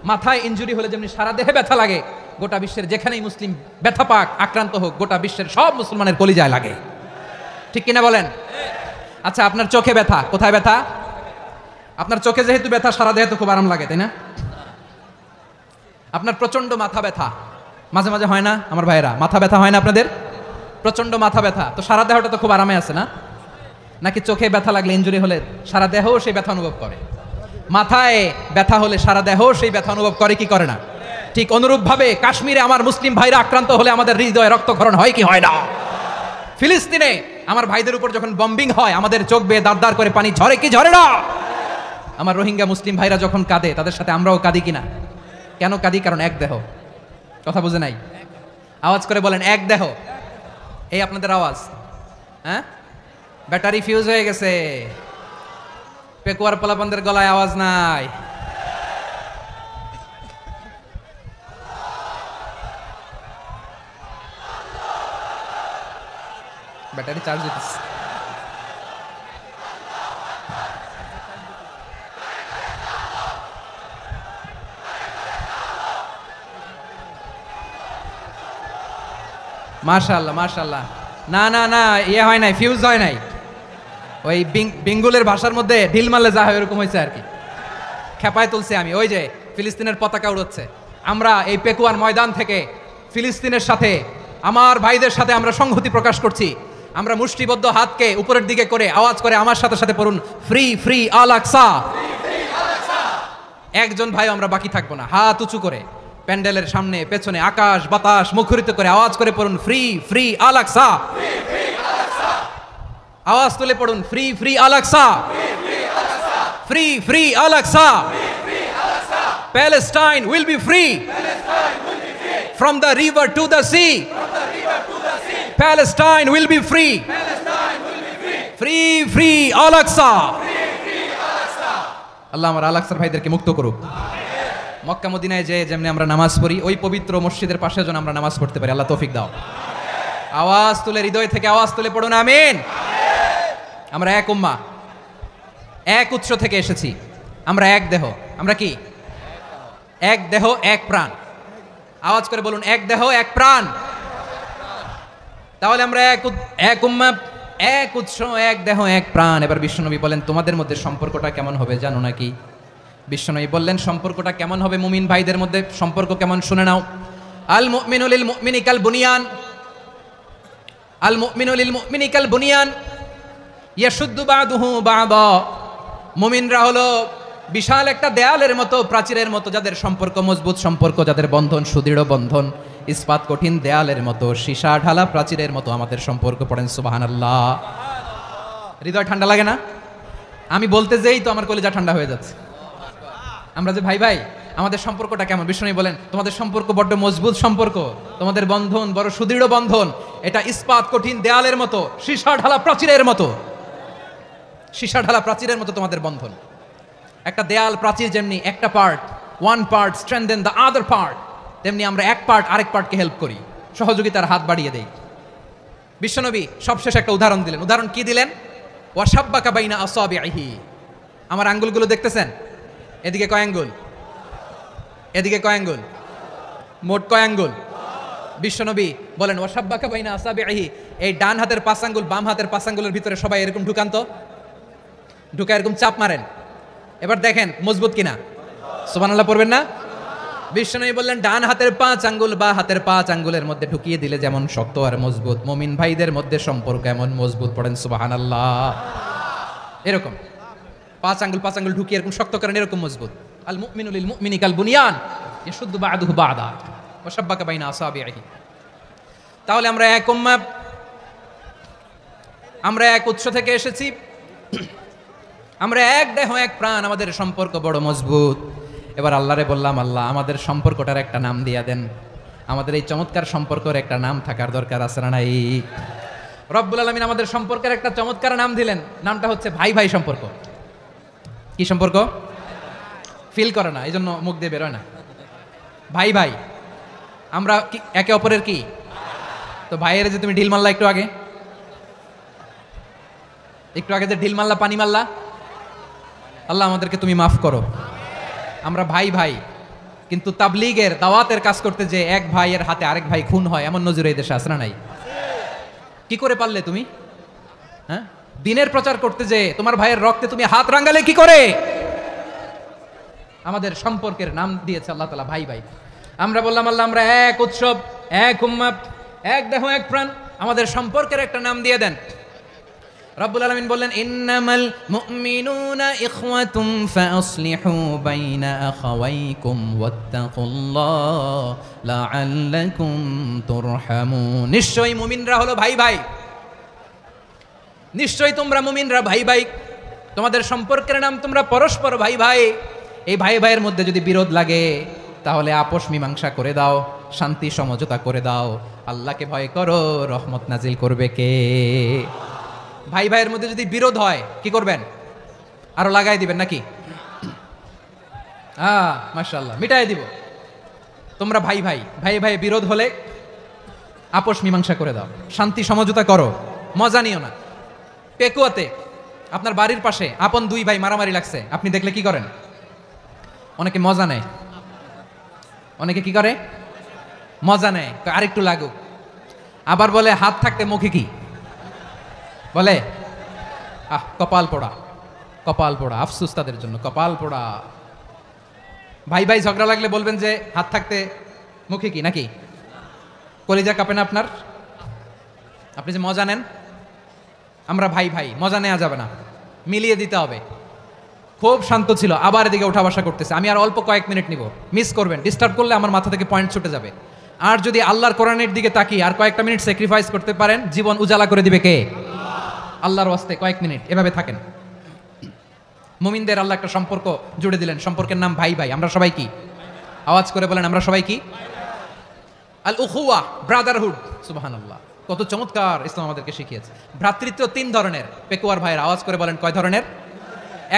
মাথায় ইনজুরি হলে যেমনি সারা দেহে ব্যথা লাগে, গোটা বিশ্বের যেখানেই মুসলিম ব্যথা পাক, আক্রান্ত হোক, গোটা বিশ্বের সব মুসলমানের কলিজায় লাগে, ঠিক কিনা বলেন? আচ্ছা, আপনার চোখে ব্যথা, কোথায় ব্যথা? আপনার চোখে যেহেতু ব্যথা, সারা দেহে তো খুব আরাম লাগে, তাই না? আপনার প্রচন্ড মাথা ব্যথা মাঝে মাঝে হয় না আমার ভাইয়েরা? মাথা ব্যথা হয় না আপনাদের? প্রচন্ড মাথা ব্যথা, তো সারা দেহটা তো খুব আরামে আছে না? নাকি চোখে ব্যথা লাগলে, ইনজুরি হলে সারা দেহ সেই ব্যথা অনুভব করে? মাথায় ব্যথা হলে সারা দেহ সেই ব্যথা অনুভব করে কি করে না? ঠিক অনুরূপভাবে কাশ্মীরে আমার মুসলিম ভাইরা আক্রান্ত হলে আমাদের হৃদয়ে রক্তক্ষরণ হয় কি হয় না? ফিলিস্তিনে আমার ভাইদের উপর যখন বম্বিং হয় আমাদের চোখ বেয়ে দাঁড় দাঁড় করে পানি ঝরে কি ঝরে না? আমার রোহিঙ্গা মুসলিম ভাইরা যখন কাঁদে তাদের সাথে আমরাও কাঁদি কিনা? কেন কাঁদি? কারণ এক দেহ। কথা বুঝে নাই? আওয়াজ করে বলেন, এক দেহ। এই আপনাদের আওয়াজ, হ্যাঁ? ব্যাটারি ফিউজ হয়ে গেছে, পেকুয়ার পোলাপানদের গলায় আওয়াজ নাই। ব্যাটারি চার্জ দিতেছে। মাশাআল্লাহ মাশাআল্লাহ। না না না, ইয়ে হয় নাই, ফিউজ হয় নাই। ওই বেঙ্গলের ভাষার মধ্যে ঢিল মারলে যা হয় ওরকম হয়েছে আর কি। খেপায় তুলছে আমি। ওই যে ফিলিস্তিনের পতাকা উড়াচ্ছে, আমরা এই পেকুয়ার ময়দান থেকে ফিলিস্তিনের সাথে, আমার ভাইদের সাথে আমরা সংহতি প্রকাশ করছি। আমরা মুষ্টিবদ্ধ হাতকে উপরের দিকে করে আওয়াজ করে আমার সাথে সাথে পড়ুন, ফ্রি ফ্রি আল আকসা। একজন ভাই আমরা বাকি থাকবো না, হাত উঁচু করে প্যান্ডেলের সামনে পেছনে আকাশ বাতাস মুখরিত করে আওয়াজ করে পড়ুন, ফ্রি ফ্রি আল আকসা। আওয়াজ তুলে পড়ুন, free free Al Aqsa, free free Al Aqsa. Palestine will be free from the river to the sea. Palestine will be free. Free free Al Aqsa. আল্লাহ আমার আল আকসার ভাইদেরকে মুক্ত করুক। মক্কা মদিনায় যে যেমনি আমরা নামাজ পড়ি, ওই পবিত্র মসজিদের পাশে যেন আমরা নামাজ পড়তে পারি, আল্লাহ তৌফিক দাও। আওয়াজ তুলে, হৃদয় থেকে আওয়াজ তুলে পড়ুন, আমিন। আমরা এক উম্মাহ, এক উৎস থেকে এসেছি, আমরা এক দেহ। আমরা কি? এক দেহ এক প্রাণ। আওয়াজ করে বলুন, এক দেহ এক প্রাণ। তাহলে আমরা এক উম্মাহ, এক উৎস, এক দেহ এক প্রাণ। এবার বিশ্বনবী বলেন, তোমাদের মধ্যে সম্পর্কটা কেমন হবে জানো নাকি? বিশ্বনবী বললেন, সম্পর্কটা কেমন হবে মুমিন ভাইদের মধ্যে? সম্পর্ক কেমন শুনে নাও। আল মুমিনু লিল মুমিনি কাল বুনিয়ান, আল মুমিনু লিল মুমিনি কাল বুনিয়ান ইয়াশুদ্দু বাদুহু বাদা। মুমিনরা হলো বিশাল একটা দেয়ালের মতো, প্রাচীরের মতো, যাদের সম্পর্ক মজবুত সম্পর্ক, যাদের বন্ধন সুদৃঢ় বন্ধন, ইস্পাত কঠিন দেয়ালের মতো, সীসা ঢালা প্রাচীরের মতো আমাদের সম্পর্ক। পড়েন সুবহানাল্লাহ। হৃদয় ঠান্ডা লাগে না? আমি বলতে যেই তো আমার কলিজা ঠান্ডা হয়ে যাচ্ছে। আমরা যে ভাই ভাই, আমাদের সম্পর্কটা কেমন? বিষ্ণু বলেন, তোমাদের সম্পর্ক বড্ড মজবুত সম্পর্ক, তোমাদের বন্ধন বড় সুদৃঢ় বন্ধন, এটা ইস্পাত কঠিন দেয়ালের মতো, সীসা ঢালা প্রাচীরের মতো, সীসা ঢালা প্রাচীরের মতো তোমাদের বন্ধন। একটা দেয়াল প্রাচীর যেমনি একটা part, one part strengthen the other part, তেমনি আমরা এক পার্ট আরেক পার্টকে হেল্প করি, সহযোগিতার হাত বাড়িয়ে দেই। বিশ্বনবী সবশেষে একটা উদাহরণ দিলেন। উদাহরণ কি দিলেন? ওয়াশাব্বাকা বাইনা আসাবিহি। আমার আঙ্গুলগুলো দেখতেছেন? এদিকে কয় আঙ্গুল, এদিকে কয় আঙ্গুল, মোট কয় আঙ্গুল? বিশ্বনবী বলেন, ওয়াশাব্বাকা বাইনা আসাবিহি। এই ডান হাতের 5 আঙ্গুল বাম হাতের 5 আঙ্গুলের ভিতরে সবাই এরকম ঢুকান তো, ঢুকা এরকম চাপ মারেন। এবার দেখেন মজবুত কিনা। সুবহানাল্লাহ পড়বেন না? বিশ্বনবী বললেন, ডান হাতের 5 আঙ্গুল বা হাতের 5 আঙ্গুলের মধ্যে ঢুকিয়ে দিলে যেমন শক্ত আর মজবুত, মুমিন ভাইদের মধ্যে সম্পর্ক এমন মজবুত। পড়েন সুবহানাল্লাহ। এরকম 5 আঙ্গুল ঢুকিয়ে এরকম শক্ত করেন, এরকম মজবুত। আল মুমিনু লিল মুমিনি কাল বুনিয়ান ইয়াশুদ্দু বা'দুহু বা'দা ওয়া শাব্বাকা বাইনা আসাবিহি। তাহলে আমরা এক উম্মাহ, আমরা এক উৎস থেকে এসেছি, আমরা এক দেহ এক প্রাণ, আমাদের সম্পর্ক বড় মজবুত। এবার আল্লাহরে বললাম, আল্লাহ আমাদের সম্পর্কটার একটা নাম দিয়া দেন। আমাদের এই চমৎকার সম্পর্কের একটা নাম থাকার দরকার আছে না নাই? রব্বুল আলামিন আমাদের সম্পর্কের একটা চমৎকার নাম দিলেন, নামটা হচ্ছে ভাই ভাই সম্পর্ক। কি সম্পর্ক? ফিল করে না, এই জন্য মুখ দিয়ে বেরোয় না। ভাই ভাই, আমরা কি একে অপরের কি? তো ভাইয়ের যে তুমি ঢিল মারলা একটু আগে যে ঢিল মারলা, পানি মারলা, আল্লাহ আমাদেরকে তুমি মাফ করো। আমরা ভাই ভাই, কিন্তু তাবলীগের দাওয়াতের কাজ করতে যে এক ভাইয়ের হাতে আরেক ভাই খুন হয়, এমন নজরে এই দেশে আছে না নাই? কি করে পারলে তুমি? হ্যাঁ, দিনের প্রচার করতে যে তোমার ভাইয়ের রক্তে তুমি হাত রাঙ্গালে কি করে? আমাদের সম্পর্কের নাম দিয়েছে আল্লাহ তাআলা ভাই ভাই। আমরা বললাম, আল্লাহ আমরা এক উৎসব, এক উম্মাহ, এক দেহ এক প্রাণ, আমাদের সম্পর্কের একটা নাম দিয়ে দেন। রব্বুল আলামিন বললেন, ইন্নামাল মুমিনুনা ইখওয়াতুম ফাসলিহু বাইনা আখাওয়াইকুম ওয়াত্তাকুল্লাহ লাআল্লাকুম তুরহামুন। নিশ্চয়ই মুমিনরা হলো ভাই ভাই, নিশ্চয়ই তোমরা মুমিনরা ভাই ভাই, তোমাদের সম্পর্কের নাম তোমরা পরস্পর ভাই ভাই। এই ভাই ভাইয়ের মধ্যে যদি বিরোধ লাগে তাহলে আপোষ মীমাংসা করে দাও, শান্তি সমঝোতা করে দাও। আল্লাহকে ভয় করো, রহমত নাজিল করবে কে? ভাই ভাইয়ের মধ্যে যদি বিরোধ হয় কি করবেন? আরো লাগাই দিবেন নাকি? মাশাআল্লাহ, মিটাই দিব। তোমরা ভাই ভাই, ভাই ভাই বিরোধ হলে আপোষ মীমাংসা করে দাও, শান্তি সমঝোতা করো, মজা নিও না। পেকুয়াতে আপনার বাড়ির পাশে আপন দুই ভাই মারামারি লাগছে, আপনি দেখলে কি করেন? অনেকে মজা নেয়। অনেকে কি করে? মজা নেয়, আরেকটু লাগুক। আবার বলে হাত থাকতে মুখে কি বলে? কপাল পোড়া, কপাল পোড়া। আফসোস তাদের জন্য, কপাল পোড়া। ভাই ভাই ঝগড়া লাগলে বলবেন যে হাত থাকতে মুখে কি, নাকি? কলিজা কাঁপে না আপনার? আপনি যে মজা নেন। আমরা ভাই ভাই, মজা নেওয়া যাবে না, মিলিয়ে দিতে হবে। খুব শান্ত ছিল, আবার এদিকে ওঠা বসা করতেছে। আমি আর অল্প কয়েক মিনিট নিব, মিস করবেন। ডিস্টার্ব করলে আমার মাথা থেকে পয়েন্ট ছুটে যাবে। আর যদি আল্লাহর কোরআনের দিকে তাকিয়ে আর কয়েকটা মিনিট স্যাক্রিফাইস করতে পারেন, জীবন উজালা করে দিবে কে? আল্লাহর ওয়াস্তে কয়েক মিনিট এভাবে থাকেন। মুমিনদের আল্লাহ একটা সম্পর্ক জুড়ে দিলেন, সম্পর্কের নাম ভাই ভাই। আমরা সবাই কি? আওয়াজ করে বলেন, আমরা সবাই কি? আল উখুয়া, ব্রাদারহুড। সুবহানাল্লাহ, কত চমৎকার ইসলাম আমাদেরকে শিখিয়েছে। ভ্রাতৃত্ব তিন ধরনের। পেকুয়ার ভাইয়ের আওয়াজ করে বলেন, কয় ধরনের?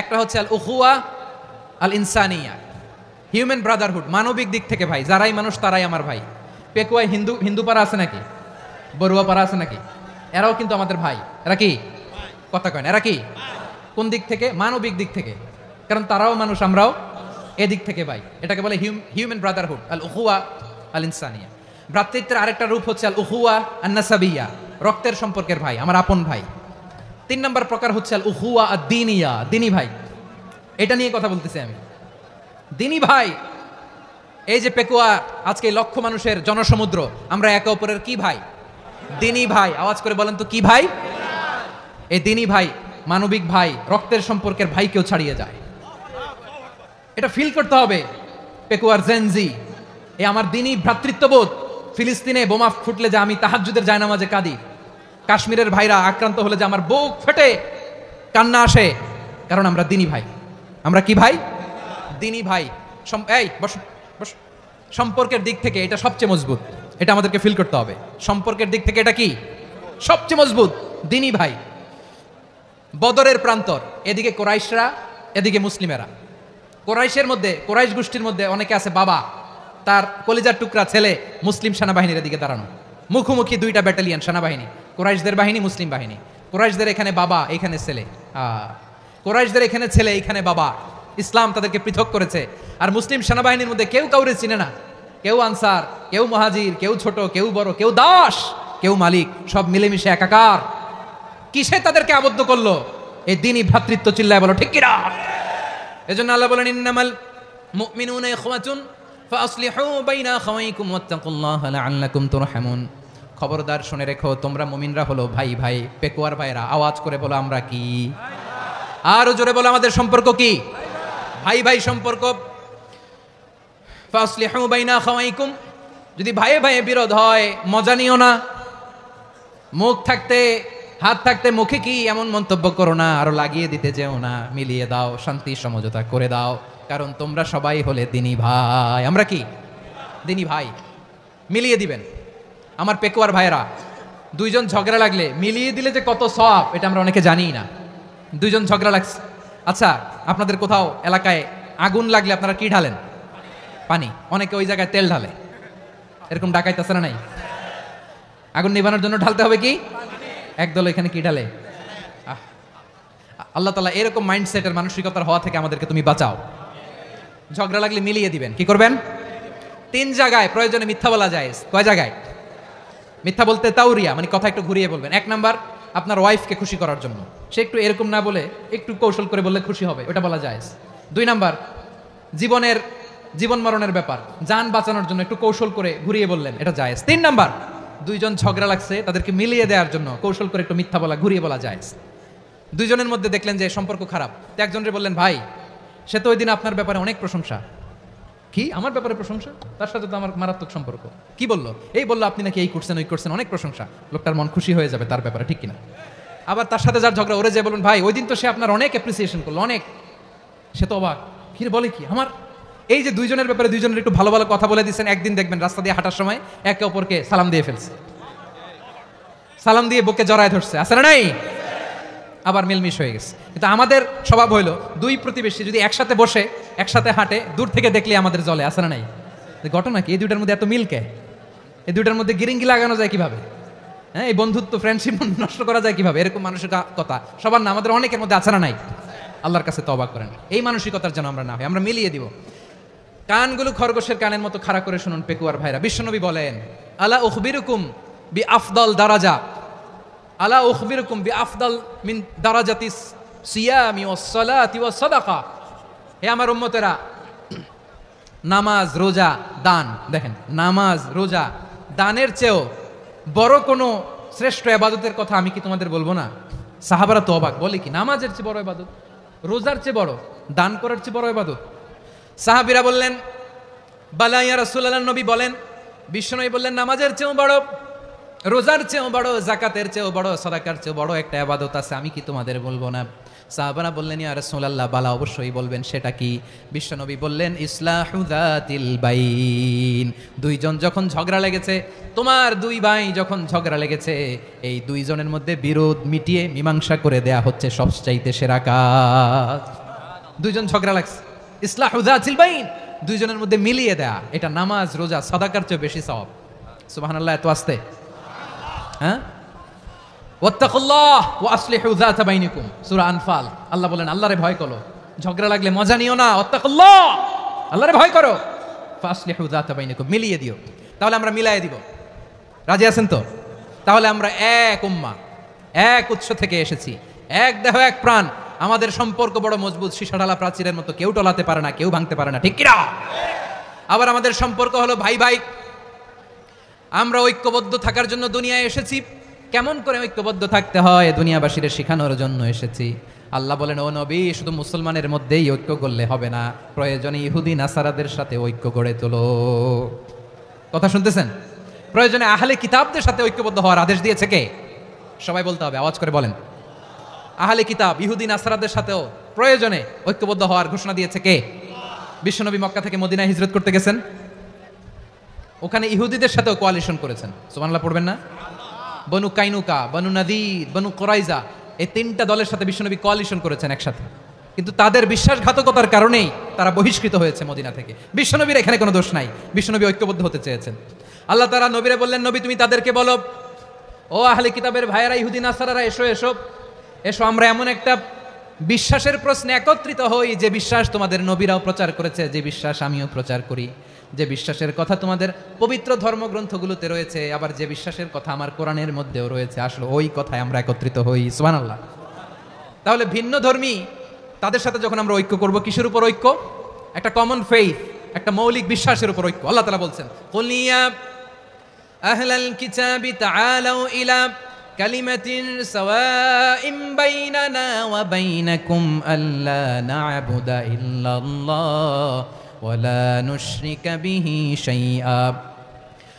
একটা হচ্ছে আল উখুয়া আল ইনসানিয়া, হিউম্যান ব্রাদারহুড, মানবিক দিক থেকে ভাই, যারাই মানুষ তারাই আমার ভাই। পেকুয়ায় হিন্দু পাড়া আছে নাকি? বড়ুয়া পাড়া আছে নাকি? এরাও কিন্তু আমাদের ভাই। এরা কি? কথা কয় না, এরা কি? কোন দিক থেকে? মানবিক দিক থেকে, কারণ তারাও মানুষ, আমরাও এদিক থেকে ভাই। এটাকে বলে হিউম্যান ব্রাদারহুড, আল উখুয়া আল ইনসানিয়া। ভ্রাতৃত্বের আরেকটা রূপ হচ্ছে আল উখুয়া আন নাসাবিয়া, রক্তের সম্পর্কের ভাই, আমার আপন ভাই। তিন নম্বর প্রকার হচ্ছে আল উখুয়া আদ-দীনিয়া, দিনী ভাই। এটা নিয়ে কথা বলতেছি আমি। দিনী ভাই, এই যে পেকুয়া, আজকে লক্ষ মানুষের জনসমুদ্র, আমরা একে অপরের কি ভাই? দিনী ভাই। আওয়াজ করে বলেন তো কি ভাই? এই দিনী ভাই, মানবিক ভাই, রক্তের সম্পর্কের ভাই কেউ ছাড়িয়ে যায়। এটা ফিল করতে হবে। পেকুয়ার জেনজি, এই আমার দিনী ভ্রাতৃত্ববোধ। ফিলিস্তিনে বোমা ফুটলে যে আমি তাহাজ্জুদের জায়নামাজে কাঁদি, কাশ্মীরের ভাইরা আক্রান্ত হলে যে আমার বুক ফেটে কান্না আসে, কারণ আমরা দিনী ভাই। আমরা কি ভাই? দিনী ভাই। এই বসো বসো। সম্পর্কের দিক থেকে এটা সবচেয়ে মজবুত, এটা আমাদেরকে ফিল করতে হবে। সম্পর্কের দিক থেকে এটা কি? সবচেয়ে মজবুত, দিনী ভাই। বদরের প্রান্তর, এদিকে কোরাইশরা, এদিকে মুসলিমেরা। কোরাইশের মধ্যে, কোরাইশ গোষ্ঠীর মধ্যে অনেকে আছে বাবা, তার কলিজার টুকরা ছেলে মুসলিম সেনাবাহিনীর এদিকে দাঁড়ানো, মুখোমুখি দুইটা ব্যাটালিয়ন সেনাবাহিনী, কোরাইশদের বাহিনী, মুসলিম বাহিনী। কোরাইশদের এখানে বাবা, এখানে ছেলে। কোরাইশদের এখানে ছেলে, এখানে বাবা। ইসলাম তাদেরকে পৃথক করেছে। আর মুসলিম সেনাবাহিনীর মধ্যে কেউ কাউরে চিনে না, কেউ আনসার, কেউ মুহাজির, কেউ ছোট, কেউ বড়, কেউ দাস, কেউ মালিক, সব মিলেমিশে একাকার। কিসে তাদেরকে আবদ্ধ করলো? এই দিনই ভ্রাতৃত্ব। চিল্লায় বলো ঠিক কিনা? এজন্য আল্লাহ বলেন, ইন্নামাল মুমিনুনা ইখওয়াতুন ফাসলিহু বাইনা আখাওয়াইকুম ওয়াত্তাকুল্লাহা লাআল্লাকুম তুরহামুন। খবরদার শুনে রেখো, তোমরা মুমিনরা হলো ভাই ভাই। পেকুয়ার ভাইরা আওয়াজ করে বলো, আমরা কি? আরো জোরে বলো, আমাদের সম্পর্ক কি? ভাই ভাই সম্পর্ক। ফাসলিহু বাইনা আখাওয়াইকুম, যদি ভাইয়ে ভাইয়ে বিরোধ হয় মজা নিও না, মুখ থাকতে হাত থাকতে মুখে কি এমন মন্তব্য করো না, আরো লাগিয়ে দিতে যেও না, মিলিয়ে দাও, শান্তি সমঝোতা করে দাও, কারণ তোমরা সবাই হলে দিনী ভাই। আমরা কি দিনী ভাই? মিলিয়ে দিবেন। আমার পেকুয়ার ভাইয়েরা, দুইজন ঝগড়া লাগলে মিলিয়ে দিলে যে কত সওয়াব এটা আমরা অনেকে জানিই না। দুইজন ঝগড়া লাগছে, আচ্ছা আপনাদের কোথাও এলাকায় আগুন লাগলে আপনারা কি ঢালেন? পানি। অনেকে ওই জায়গায় তেল ঢালে, এরকম ডাকাইতেছে না নাই? আগুন নিভানোর জন্য ঢালতে হবে কি? একদল এখানে কি ঢালে? আল্লাহ তাআলা এরকম মাইন্ডসেটের মানসিকতার হওয়া থেকে আমাদেরকে তুমি বাঁচাও। ঝগড়া লাগলে মিলিয়ে দিবেন। কি করবেন? 3 জায়গায় প্রয়োজনে মিথ্যা বলা যায়। কয় জায়গায় মিথ্যা বলতে? তাউরিয়া, মানে কথা একটু ঘুরিয়ে বলবেন। 1 নাম্বার আপনার ওয়াইফকে খুশি করার জন্য, সে একটু এরকম না বলে একটু কৌশল করে বললে খুশি হবে, ওটা বলা যায়। 2 নাম্বার জীবন মরণের ব্যাপার, জান বাঁচানোর জন্য একটু কৌশল করে ঘুরিয়ে বললেন, এটা জায়েজ। 3 নাম্বার দুইজন ঝগড়া লাগছে তাদেরকে মিলিয়ে দেওয়ার জন্য কৌশল করে একটু মিথ্যা বলা, ঘুরিয়ে বলা জায়েজ। দুইজনের মধ্যে দেখলেন যে সম্পর্ক খারাপ, তো একজনরে বললেন ভাই সে তো ওই দিন আপনার ব্যাপারে অনেক প্রশংসা। কি আমার ব্যাপারে প্রশংসা? তার সাথে তো আমার মারাত্মক সম্পর্ক। কি বললো? এই বললো আপনি নাকি এই করছেন ওই করছেন, অনেক প্রশংসা। লোকটার মন খুশি হয়ে যাবে তার ব্যাপারে, ঠিক কিনা? আবার তার সাথে যার ঝগড়া ওরে যে বলুন ভাই ওই দিন তো সে আপনার অনেক অ্যাপ্রিসিয়েশন করলো, অনেক। সে তো অবাক, কি বলে কি আমার? এই যে দুইজনের ব্যাপারে দুইজনের একটু ভালো ভালো কথা বলে দিচ্ছেন, একদিন দেখবেন রাস্তা দিয়ে হাঁটার সময় একে অপরকে সালাম দিয়ে ফেলছে, সালাম দিয়ে বুকে জড়ায় ধরছে, আছে না নাই? আবার মিলমিশ হয়ে গেছে। কিন্তু আমাদের স্বভাব হইলো দুই প্রতিবেশী যদি একসাথে বসে একসাথে হাঁটে, দূর থেকে দেখলে আমাদের জলে, আছে না নাই? ঘটনা কি? এই দুইটার মধ্যে এত মিলকে, এই দুইটার মধ্যে গিরিঙ্গি লাগানো যায় কিভাবে? হ্যাঁ, এই বন্ধুত্ব ফ্রেন্ডশিপ নষ্ট করা যায় কিভাবে? এরকম মানসিকতা সবার না, আমাদের অনেকের মধ্যে আছে না নাই? আল্লাহর কাছে তওবা করেন, এই মানসিকতার যেন আমরা না হয়, আমরা মিলিয়ে দিব। কানগুলো খরগোশের কানের মতো খাড়া করে শুনুন পেকুয়ার ভাইরা। বিশ্বনবী বলেন আলা উখবিরুকুম বি আফদাল দারাজা, আলা উখবিরুকুম বি আফদাল মিন দারাজাতিস সিয়ামি ওয়াস সালাতি ওয়াস সাদাকা। হে আমার উম্মতেরা, নামাজ রোজা দান, দেখেন নামাজ রোজা দানের চেয়েও বড় কোনো শ্রেষ্ঠ ইবাদতের কথা আমি কি তোমাদের বলবো না? সাহাবারা তো অবাক, বলে কি নামাজের চেয়ে বড় ইবাদত, রোজার চেয়ে বড়, দান করার চেয়ে বড় ইবাদত? সাহাবীরা বললেন বালা ইয়া রাসূলুল্লাহ, নবী বলেন, বিশ্বনবী বললেন নামাজের চেয়েও বড়, রোজার চেয়েও বড়, যাকাতের চেয়েও বড়, সাদাকার চেয়েও বড় একটা ইবাদত আছে, আমি কি তোমাদের বলবো না? সাহাবারা বললেন ইয়া রাসূলুল্লাহ বালা, অবশ্যই বলবেন, সেটা কি? বিশ্বনবী বললেন ইসলাহু যাতিল বাইন। দুইজন যখন ঝগড়া লেগেছে, তোমার দুই ভাই যখন ঝগড়া লেগেছে, এই দুইজনের মধ্যে বিরোধ মিটিয়ে মীমাংসা করে দেয়া হচ্ছে সবচাইতে সেরা কাজ। দুইজন ঝগড়া লাগছে, ইসলাহু যাতিল বাইন, দুইজনের মধ্যে মিলিয়ে দেয়া, এটা নামাজ রোজা সাদাকার চেয়ে বেশি সওয়াব। সুবহানাল্লাহ, এত আস্তে? হ্যাঁ, ওয়াত্তাকুল্লাহ ওয়া আসলিহু যাতা বাইনিকুম, সূরা আনফাল। আল্লাহ বলেন আল্লাহরে ভয় করো, ঝগড়া লাগলে মজা নিও না, ওয়াত্তাকুল্লাহ, আল্লাহরে ভয় করো, ফাসলিহু যাতা বাইনিকুম, মিলিয়ে দিও। তাহলে আমরা মিলায়ে দিব, রাজি আছেন তো? তাহলে আমরা এক উম্মাহ, এক উৎস থেকে এসেছি, এক দেহ এক প্রাণ, আমাদের সম্পর্ক বড় মজবুত, সীসাঢালা প্রাচীরের মতো, কেউ টলাতে পারে না, কেউ ভাঙতে পারে না, ঠিক কিনা? আবার আমাদের সম্পর্ক হলো ভাই ভাই, আমরা ঐক্যবদ্ধ থাকার জন্য দুনিয়ায় এসেছি। কেমন করে ঐক্যবদ্ধ থাকতে হয় দুনিয়াবাসীদের শেখানোর জন্য এসেছি। আল্লাহ বলেন ও নবী, শুধু মুসলমানের মধ্যেই ঐক্য করলে হবে না, প্রয়োজনে ইহুদি নাসারাদের সাথে ঐক্য গড়ে তোলো। কথা শুনতেছেন? প্রয়োজনে আহলে কিতাবদের সাথে ঐক্যবদ্ধ হওয়ার আদেশ দিয়েছে কে? সবাই বলতে হবে, আওয়াজ করে বলেন। আহলে কিতাব ইহুদি নাসারাদের সাথেও প্রয়োজনে ঐক্যবদ্ধ হওয়ার ঘোষণা দিয়েছে কে? বিশ্বনবী মক্কা থেকে মদিনায় হিজরত করতে গেছেন, ওখানে ইহুদিদের সাথেও কোয়ালিশন করেছেন। সুবহানাল্লাহ পড়বেন না? বনু কাইনুকা, বনু নাদির, বনু কুরাইজা, এই 3টা দলের সাথে বিশ্বনবী কোয়ালিশন করেছেন একসাথে, কিন্তু তাদের বিশ্বাসঘাতকতার কারণেই তারা বহিষ্কৃত হয়েছে মদিনা থেকে। বিশ্বনবীর এখানে কোনো দোষ নাই, বিশ্বনবী ঐক্যবদ্ধ হতে চেয়েছেন। আল্লাহ তাআলা নবীরে বললেন, নবী তুমি তাদেরকে বলো, ও আহলে কিতাবের ভাইয়েরা, ইহুদি নাসারারা, এসো এসো এসো, আমরা এমন একটা বিশ্বাসের প্রশ্নে একত্রিত হই যে বিশ্বাস তোমাদের নবীরাও প্রচার করেছে, যে বিশ্বাস আমিও প্রচার করি, যে বিশ্বাসের কথা তোমাদের পবিত্র ধর্মগ্রন্থগুলোতে রয়েছে, আবার যে বিশ্বাসের কথা আমার কোরআনের মধ্যেও রয়েছে, আসলে ওই কথায় আমরা একত্রিত হই। সুবহানাল্লাহ। তাহলে ভিন্ন ধর্মী তাদের সাথে যখন আমরা ঐক্য করব, কিসের উপর ঐক্য? একটা কমন ফেইথ, একটা মৌলিক বিশ্বাসের উপর ঐক্য। আল্লাহ তাআলা বলছেন কুল ইয়া আহলাল কিতাবি তাআলাউ ইলা কালিমাতিন সাওয়াইন বাইনানা ওয়া বাইনাকুম আল্লা না'বুদা ইল্লাল্লাহ ولا نشرك به شيئا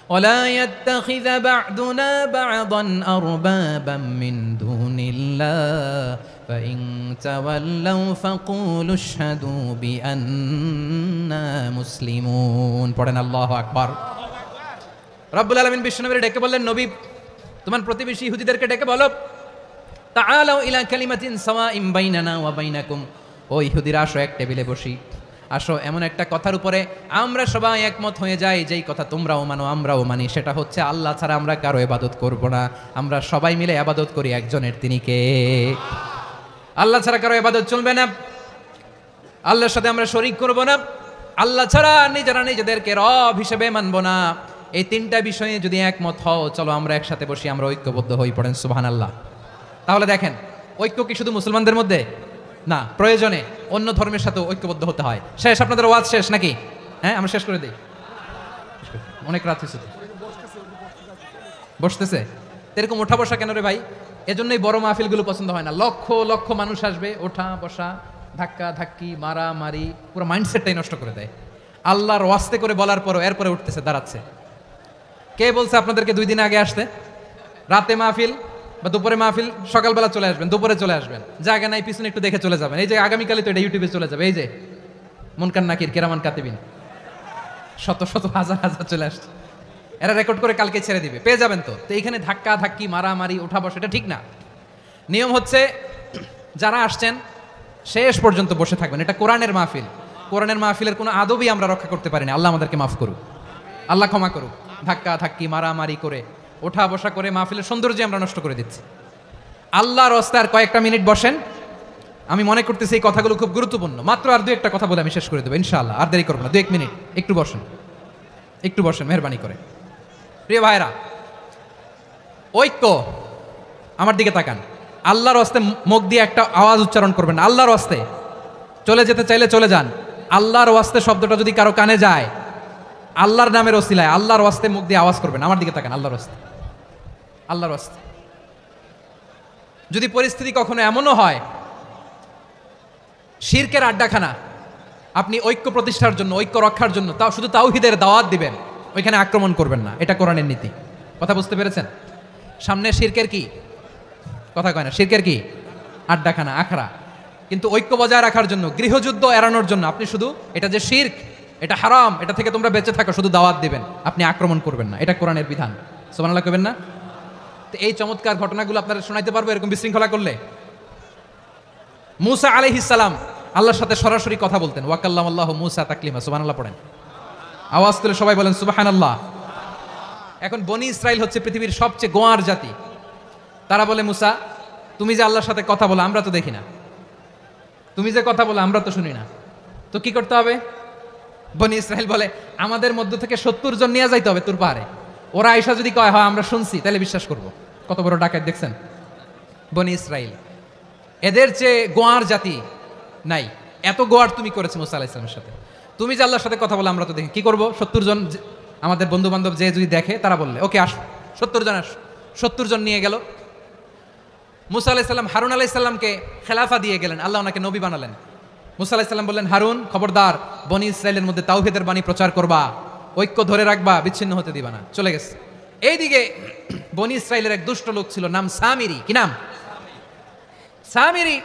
ولا يتخذ بعضنا بعضا أربابا من دون الله فإن تولوا فقولوا اشهدوا بأننا مسلمون পড়েন আল্লাহু আকবার। রব্বুল আলামিন বিশ্বনবীকে ডেকে বললেন, নবী তোমার প্রতিবেশী ইহুদিদেরকে ডেকে বলো, তাআলাউ ইলা কালিমাতিন সাওয়াইন বাইনানা ওয়া বাইনাকুম, ও ইহুদিরা আসো এক টেবিলে বসি, আসো এমন একটা কথার উপরে আমরা সবাই একমত হয়ে যাই, যেই কথা তোমরাও মানো আমরাও মানি, সেটা হচ্ছে আল্লাহ ছাড়া আমরা কারো ইবাদত করব না, আমরা সবাই মিলে ইবাদত করি একজনের, তিনি কে? আল্লাহ ছাড়া কারো ইবাদত চলবে না, আল্লাহর সাথে আমরা শরীক করব না, আল্লাহ ছাড়া নিজেরা নিজেদেরকে রব হিসেবে মানব না। এই তিনটা বিষয়ে যদি একমত হও, চলো আমরা একসাথে বসি, আমরা ঐক্যবদ্ধ হই। পড়েন সুবহানাল্লাহ। তাহলে দেখেন, ঐক্য কি শুধু মুসলমানদের মধ্যে না, প্রয়োজনে অন্য ধর্মের সাথে ঐক্যবদ্ধ হতে হয়। শেষ, আপনাদের ওয়াজ শেষ নাকি? হ্যাঁ, আমরা শেষ করে দিই, অনেক রাত হয়েছে। বসতেছে এরকম ওঠা বসা কেন রে ভাই? এজন্যই বড় মাহফিলগুলো পছন্দ হয় না। লক্ষ লক্ষ মানুষ আসবে, ওঠা বসা, ধাক্কা ধাক্কি, মারা মারি, পুরো মাইন্ডসেটটাই নষ্ট করে দেয়। আল্লাহর ওয়াস্তে করে বলার পরও এরপরে উঠতেছে, দাঁড়াচ্ছে। কে বলছে আপনাদেরকে 2 দিন আগে আসতে? রাতে মাহফিল বা দুপুরে মাহফিল, সকালবেলা চলে আসবেন, দুপুরে চলে আসবেন, জায়গা নাই পিছনে একটু দেখে চলে যাবেন। এই যে আগামীকালই তো এটা ইউটিউবে চলে যাবে, এই যে মুনকার নাকির কিরামান কাতিবিন, শত শত হাজার হাজার চলে আসছে, এরা রেকর্ড করে কালকে ছেড়ে দিবে, পেয়ে যাবেন। তো এইখানে ধাক্কা ধাক্কি, মারামারি, ওঠা বসা, এটা ঠিক না। নিয়ম হচ্ছে যারা আসছেন শেষ পর্যন্ত বসে থাকবেন। এটা কোরআনের মাহফিল, কোরআনের মাহফিলের কোনো আদবই আমরা রক্ষা করতে পারি না। আল্লাহ আমাদেরকে মাফ করুক, আল্লাহ ক্ষমা করুক। ধাক্কা ধাক্কি, মারামারি করে, ওঠা বসা করে মাহফিলের সৌন্দর্য আমরা নষ্ট করে দিচ্ছি। আল্লাহর রাস্তায় আর কয়েকটা মিনিট বসেন। আমি মনে করতেছি এই কথাগুলো খুব গুরুত্বপূর্ণ। মাত্র আর 2-1টা কথা বলে আমি শেষ করে দেবো ইনশাআল্লাহ, আর দেরি করবো না। 2-1 মিনিট একটু বসেন, একটু বসেন মেহরবানি করে। প্রিয় ভাইরা, ঐক্য, আমার দিকে তাকান। আল্লাহর রাস্তায় মুখ দিয়ে একটা আওয়াজ উচ্চারণ করবেন, আল্লাহর রাস্তায়। চলে যেতে চাইলে চলে যান। আল্লাহর ওয়াস্তে শব্দটা যদি কারো কানে যায়, আল্লাহর নামের ওসিলায় আল্লাহর ওয়াস্তে মুখ দিয়ে আওয়াজ করবেন। আমার দিকে তাকান, আল্লাহর ওয়াস্তে, আল্লাহর ওয়াস্তে। যদি পরিস্থিতি কখনো এমনও হয় শিরকের আড্ডাখানা, আপনি ঐক্য প্রতিষ্ঠার জন্য, ঐক্য রক্ষার জন্য তাও শুধু তাওহীদের দাওয়াত দিবেন, ওইখানে আক্রমণ করবেন না। এটা কোরআনের নীতি। কথা বুঝতে পেরেছেন? সামনে শিরকের কি কথা কয় না, শিরকের কি আড্ডাখানা, আখড়া। কিন্তু ঐক্য বজায় রাখার জন্য, গৃহযুদ্ধ এড়ানোর জন্য আপনি শুধু এটা যে শিরক, এটা হারাম, এটা থেকে তোমরা বেঁচে থাকো, শুধু দাওয়াত দিবেন, আপনি আক্রমণ করবেন না। এটা কোরআনের বিধান। সুবহানাল্লাহ কইবেন না? তো এই চমৎকার ঘটনাগুলো আপনারা শোনাইতে পারবো এরকম বিশৃঙ্খলা করলে। মূসা আলাইহিস সালাম আল্লাহর সাথে সরাসরি কথা বলতেন। ওয়াকাল্লামাল্লাহু মূসা তাকলিমা। সুবহানাল্লাহ পড়েন, আওয়াজ তুলে সবাই বলেন সুবহানাল্লাহ। এখন বনি ইসরাইল হচ্ছে পৃথিবীর সবচেয়ে গোয়ার জাতি। তারা বলে, মূসা তুমি যে আল্লাহর সাথে কথা বলো আমরা তো দেখি না, তুমি যে কথা বলো আমরা তো শুনি না, তো কি করতে হবে? বনি ইসরাইল বলে, আমাদের মধ্য থেকে 70 জন নিয়ে যাইতে হবে তুর পাহাড়ে। ওরা আয়েশা যদি কয় হয় আমরা শুনছি, তাহলে বিশ্বাস করব। কত বড় ডাকাত দেখছেন বনি ইসরাইল। এদের চেয়ে গোয়ার জাতি নাই। এত গোয়ার তুমি করেছো মুসা আলাইহিস সালামের সাথে। তুমি যে আল্লাহর সাথে কথা বলো আমরা তো দেখি, কি করব? 70 জন আমাদের বন্ধু বান্ধব যে যদি দেখে, তারা বললে ওকে আস, 70 জন আস। 70 জন নিয়ে গেল। মুসা আলাইহিস সালাম হারুন আলাইহিস সালামকে খেলাফা দিয়ে গেলেন, আল্লাহ ওনাকে নবী বানালেন। মুসা আলাইহিস সালাম বললেন, হারুন খবরদার, বনি ইসরাইলের মধ্যে তাওহীদের বাণী প্রচার করবা, ঐক্য ধরে রাখবা, বিচ্ছিন্ন হতে দিবা না। চলে গেছে। এইদিকে বনি ইসরাইলের এক দুষ্ট লোক ছিল, নাম সামিরি। কি নাম? সামিরি।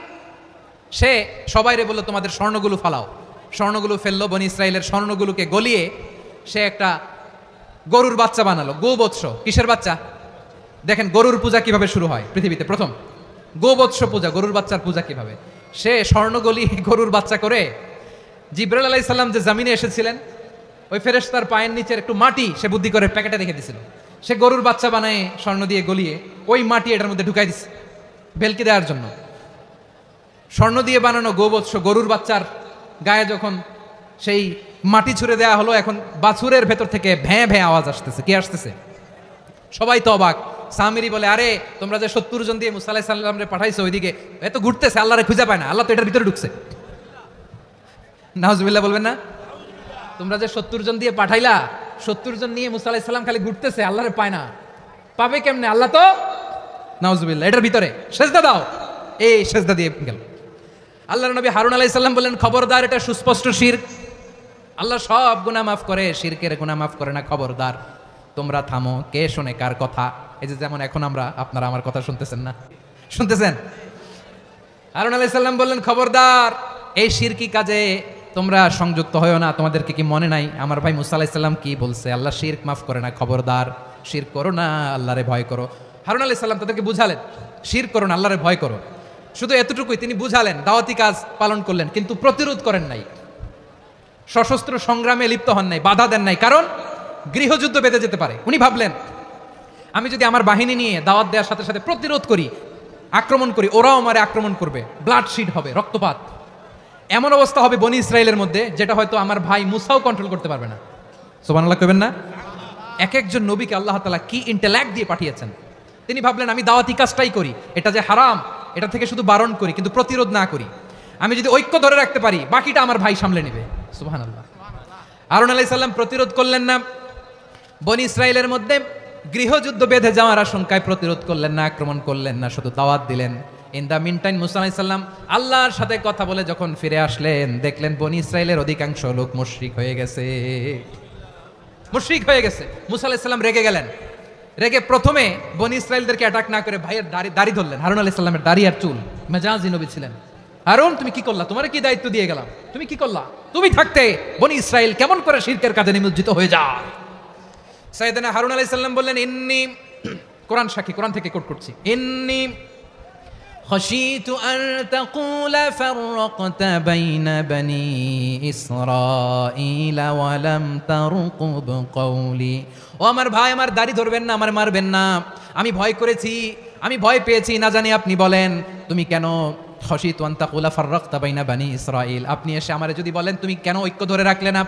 সে সবাইরে বলল তোমাদের স্বর্ণগুলো ফালাও। স্বর্ণগুলো ফেললো, বনি ইসরাইলের স্বর্ণগুলোকে গলিয়ে সে একটা গরুর বাচ্চা বানালো। গোবৎস। কিসের বাচ্চা? দেখেন গরুর পূজা কিভাবে শুরু হয় পৃথিবীতে প্রথম, গোবৎস পূজা, গরুর বাচ্চার পূজা কিভাবে। সে স্বর্ণ গলি গরুর বাচ্চা করে, জিবরাইল আলাইহিস সালাম যে জমিনে এসেছিলেন, ওই ফেরেশতার পায়ের নিচের একটু মাটি সে বুদ্ধি করে প্যাকেটে রেখে দিছিল। সে গরুর বাচ্চা বানায় স্বর্ণ দিয়ে গলিয়ে ওই মাটি এটার মধ্যে ঢুকাই দিছে ভেলকি দেওয়ার জন্য। স্বর্ণ দিয়ে বানানো গোবৎস গরুর বাচ্চার গায়ে যখন সেই মাটি ছুঁড়ে দেওয়া হলো, এখন বাছুরের ভেতর থেকে ভ্যাঁ ভ্যাঁ আওয়াজ আসতেছে। কি আসতেছে? সবাই তো অবাক। সামিরি বলে, আরে তোমরা যে 70 জন দিয়ে মুসা আলাইহিস সালামরে পাঠাইছো, ওইদিকে এত ঘুরতেছে, আল্লাহরে খুঁজে পায় না, আল্লাহ তো এটার ভিতরে ঢুকছে। নাউজুবিল্লাহ বলবেন না? তোমরা যে 70 জন দিয়ে পাঠাইলা, 70 জন নিয়ে মুসা আলাইহিস সালাম খালি ঘুরতেছে, আল্লাহরে পায় না। পাবে কেমনে? আল্লাহ তো, নাউজুবিল্লাহ, এটার ভিতরে সেজদা দাও। এই সেজদা দিয়ে গেল। আল্লাহর নবী হারুন আলাইহিস সালাম বললেন, খবরদার, এটা সুস্পষ্ট শিরক। আল্লাহ সব গুনাহ মাফ করে, শিরকের গুনাহ মাফ করে না। খবরদার, তোমরা থামো। কে শোনে কার কথা? এই যে যেমন এখন আপনারা আমার কথা শুনতেছেন না? শুনতেছেন? হারুন আলাইহিস সালাম বললেন, খবরদার, এই শিরকি কাজে তোমরা সংযুক্ত হয়ো না। তোমাদেরকে কি মনে নাই আমার ভাই মুসা আলাইহিস সালাম কি বলছে? আল্লাহ শিরক মাফ করে না। খবরদার, শিরক করো না, আল্লাহরে ভয় করো। হারুন আলাইহিস সালাম তাদেরকে বুঝালেন, শিরক করো না, আল্লাহরে ভয় করো। শুধু এতটুকুই তিনি বুঝালেন, দাওয়াতি কাজ পালন করলেন, কিন্তু প্রতিরোধ করেন নাই, সশস্ত্র সংগ্রামে লিপ্ত হন নাই, বাধা দেন নাই। কারণ গৃহযুদ্ধ বেঁধে যেতে পারে। উনি ভাবলেন, আমি যদি আমার বাহিনী নিয়ে দাওয়াত দেওয়ার সাথে সাথে প্রতিরোধ করি, আক্রমণ করি, ওরাও আমারে আক্রমণ করবে, ব্লাডশিড হবে, রক্তপাত। এমন অবস্থা হবে বনি ইসরায়েলের মধ্যে, যেটা হয়তো আমার ভাই মুসাও কন্ট্রোল করতে পারবে না। সুবহানাল্লাহ কইবেন না? এক একজন নবীকে আল্লাহ তাআলা কি ইন্টেলেক্ট দিয়ে পাঠিয়েছেন। তিনি ভাবলেন, আমি দাওয়াতি কাজটাই করি, এটা যে হারাম এটা থেকে শুধু বারণ করি, কিন্তু প্রতিরোধ না করি। আমি যদি ঐক্য ধরে রাখতে পারি, বাকিটা আমার ভাই সামলে নেবে। সুবহানাল্লাহ। হারুন আলাইহিস সালাম প্রতিরোধ করলেন না, বনি ইসরায়েলের মধ্যে গৃহযুদ্ধ বেঁধে যাওয়ার আশঙ্কায় প্রতিরোধ করলেন না, আক্রমণ করলেন না, শুধু দাওয়াত দিলেন। ইন দ্য মিন টাইম মুসা আলাইহিস সালাম আল্লাহর সাথে কথা বলে যখন ফিরে আসলেন, দেখলেন বনি ইসরায়েলের অধিকাংশ লোক মুশরিক হয়ে গেছে। মুশরিক হয়ে গেছে। মুসা আলাইহিস সালাম রেগে গেলেন। রেগে প্রথমে বনি ইসরায়েলদেরকে অ্যাটাক না করে ভাইয়ের দাড়ি ধরলেন। হারুন আলাইহিস সালামের দাড়ি আর চুল। মেজাজি নবী ছিলেন। হারুন, তুমি কি করলা? তোমার কি দায়িত্ব দিয়ে গেলাম, তুমি কি করলা? তুমি থাকতে বনি ইসরায়েল কেমন করে শিরকের কাজে নিমজ্জিত হয়ে যায়? সাইয়েদনা হারুন আলাইহিস সালাম বললেন, ইন্নী, কোরআন সাক্ষী, কোরআন থেকে কোট করছি, ইন্নী খাশীতু আন তাকুলা ফাররাকতা বাইনা বনি ইসরাঈল ওয়া লাম তারকুব কওলি। ও আমার ভাই, আমার দাড়ি ধরবেন না, আমার মারবেন না। আমি ভয় করেছি, আমি ভয় পেয়েছি, না জানি আপনি বলেন তুমি কেন খাশীতু আন তাকুলা ফাররাকতা বাইনা বনি ইসরাঈল, আপনি এসে আমারে যদি বলেন তুমি কেন ঐক্য ধরে রাখলে না,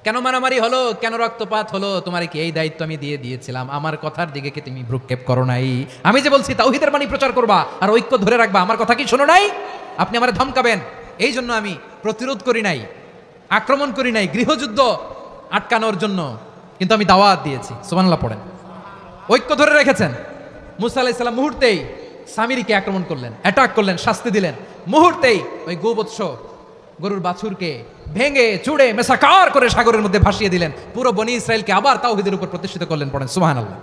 কেন মারামারি হলো, কেন রক্তপাত হলো, তোমার কি এই দায়িত্ব আমি দিয়ে দিয়েছিলাম? আমার কথার দিকে কি তুমি ভ্রুক্ষেপ করো নাই? আমি যে বলছি তাওহীদের বাণী প্রচার করবা আর ঐক্য ধরে রাখবা, আমার কথা কি শোনো নাই? আপনি আমারে ধমকাবেন, এই জন্য আমি প্রতিরোধ করি নাই, আক্রমণ করি নাই, গৃহযুদ্ধ আটকানোর জন্য, কিন্তু আমি দাওয়াত দিয়েছি। সুবহানাল্লাহ পড়েন। ঐক্য ধরে রেখেছেন। মুসা আলাইহিস সালাম মুহূর্তেই সামিরীকে আক্রমণ করলেন, অ্যাটাক করলেন, শাস্তি দিলেন। মুহূর্তেই ওই গোবৎস গরুর বাছুরকে ভেঙে চুড়ে মেসাকার করে সাগরের মধ্যে ভাসিয়ে দিলেন। পুরো বনি ইসরায়েলকে আবার তাওহীদের উপর প্রতিষ্ঠিত করলেন। পড়েন সুবহানাল্লাহ।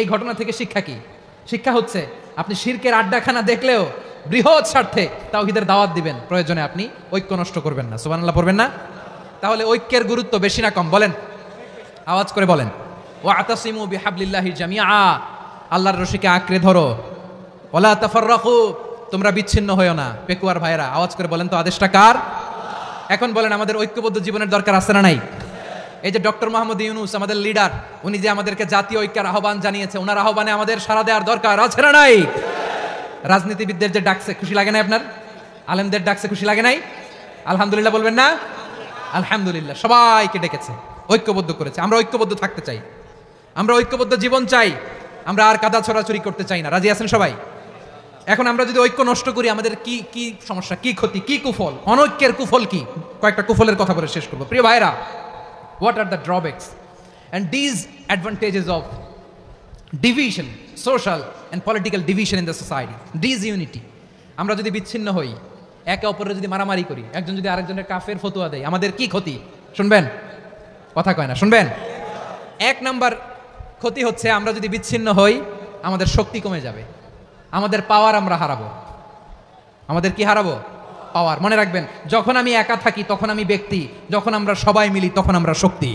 এই ঘটনা থেকে শিক্ষা কি? শিক্ষা হচ্ছে, আপনি শিরকের আড্ডাখানা দেখলেও বৃহৎ স্বার্থে তাওহীদের দাওয়াত দিবেন, প্রয়োজনে আপনি ঐক্য নষ্ট করবেন না। সুবহানাল্লাহ পড়বেন না? তাহলে ঐক্যের গুরুত্ব বেশি না কম? বলেন, আওয়াজ করে বলেন। ওয়াতাসিমু বিহাবলিল্লাহি জামিআ, আল্লাহর রশিকে আঁকড়ে ধরো। ওয়ালা তাফাররাকু, তোমরা বিচ্ছিন্ন হয়ো না। পেকুয়ার ভাইরা আওয়াজ করে বলেন তো, আদেশটা কার? এখন বলেন, আমাদের ঐক্যবদ্ধ জীবনের দরকার আছে না নাই? এই যে ডক্টর মোহাম্মদ ইউনূস আমাদের লিডার, উনি যে আমাদেরকে জাতীয় ঐক্যের আহ্বান জানিয়েছে, ওনার আহ্বানে আমাদের সাড়া দেওয়ার দরকার আছে না নাই? রাজনীতিবিদদের যে ডাকছে, খুশি লাগে না আপনার? আলেমদের ডাকছে, খুশি লাগে নাই? আলহামদুলিল্লাহ বলবেন না? আলহামদুলিল্লাহ, সবাইকে ডেকেছে, ঐক্যবদ্ধ করেছে। আমরা ঐক্যবদ্ধ থাকতে চাই, আমরা ঐক্যবদ্ধ জীবন চাই, আমরা আর কাদা ছড়াছড়ি করতে চাই না। রাজি আছেন সবাই? এখন আমরা যদি ঐক্য নষ্ট করি, আমাদের কি কি সমস্যা, কি ক্ষতি, কি কুফল? অনৈক্যের কুফল কি? কয়েকটা কুফলের কথা বলে শেষ করবো। প্রিয় ভাইরা, what are the drawbacks and disadvantages of division, social and political division in the society, disunity? আমরা যদি বিচ্ছিন্ন হই, একে অপরের যদি মারামারি করি, একজন যদি আরেকজনের কাফের ফতোয়া দেয়, আমাদের কি ক্ষতি? শুনবেন? কথা কয় না, শুনবেন? এক নাম্বার ক্ষতি হচ্ছে, আমরা যদি বিচ্ছিন্ন হই, আমাদের শক্তি কমে যাবে, আমাদের পাওয়ার আমরা হারাবো। আমাদের কি হারাবো? পাওয়ার। মনে রাখবেন, যখন আমি একা থাকি তখন আমি ব্যক্তি, যখন আমরা সবাই মিলি তখন আমরা শক্তি।